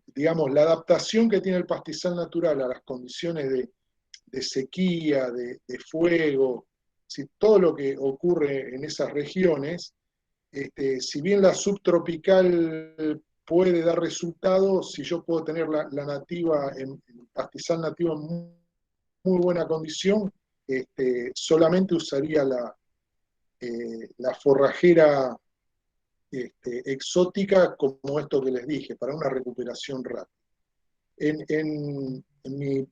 Speaker 2: digamos, la adaptación que tiene el pastizal natural a las condiciones de sequía, de fuego, si todo lo que ocurre en esas regiones, si bien la subtropical puede dar resultados, si yo puedo tener la nativa, el pastizal nativo en muy buena condición, solamente usaría la forrajera exótica como esto que les dije, para una recuperación rápida. En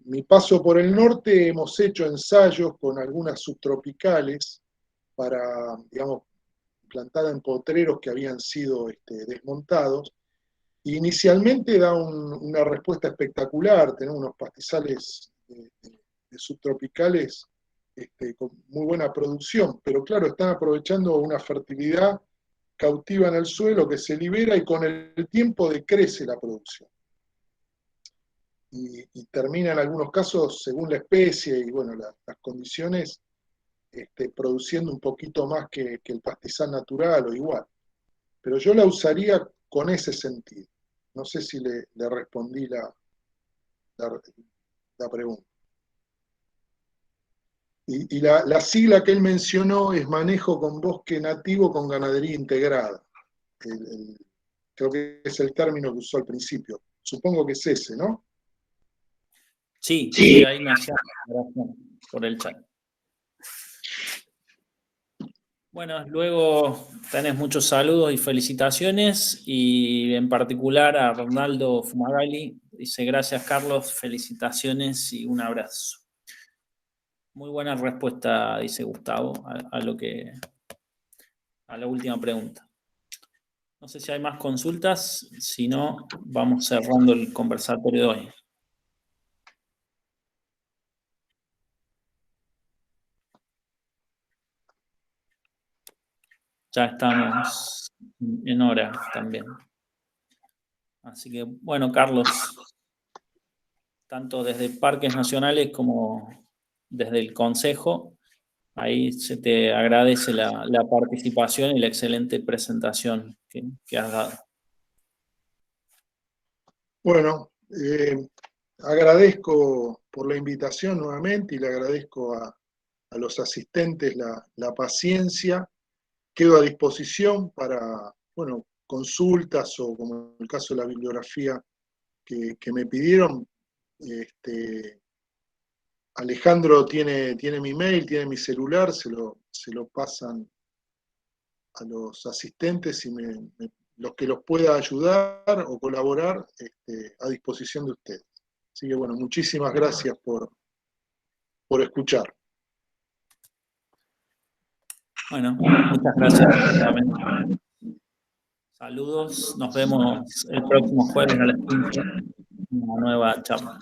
Speaker 2: mi paso por el norte hemos hecho ensayos con algunas subtropicales para, digamos, plantada en potreros que habían sido desmontados. Inicialmente da una respuesta espectacular, tenemos unos pastizales de subtropicales con muy buena producción, pero claro, están aprovechando una fertilidad cautiva en el suelo que se libera y con el tiempo decrece la producción. Y termina en algunos casos, según la especie y bueno, las condiciones, produciendo un poquito más que el pastizal natural o igual. Pero yo la usaría con ese sentido. No sé si le respondí la pregunta. Y la sigla que él mencionó es manejo con bosque nativo con ganadería integrada. Creo que es el término que usó al principio. Supongo que es ese, ¿no?
Speaker 1: Sí, ahí me hacía gracias por el chat. Bueno, luego tenés muchos saludos y felicitaciones, y en particular a Ronaldo Fumagalli. Dice: gracias, Carlos, felicitaciones y un abrazo. Muy buena respuesta, dice Gustavo, a la última pregunta. No sé si hay más consultas, si no, vamos cerrando el conversatorio de hoy. Ya estamos en hora también. Así que, bueno, Carlos, tanto desde Parques Nacionales como desde el Consejo, ahí se te agradece la participación y la excelente presentación que has dado.
Speaker 2: Bueno, agradezco por la invitación nuevamente y le agradezco a los asistentes la paciencia. Quedo a disposición para, bueno, consultas o como en el caso de la bibliografía que me pidieron. Alejandro tiene mi mail, tiene mi celular, se lo pasan a los asistentes y los que los pueda ayudar o colaborar, a disposición de ustedes. Así que bueno, muchísimas gracias por escuchar.
Speaker 1: Bueno, muchas gracias. Saludos, nos vemos el próximo jueves a las 15 en una nueva charla.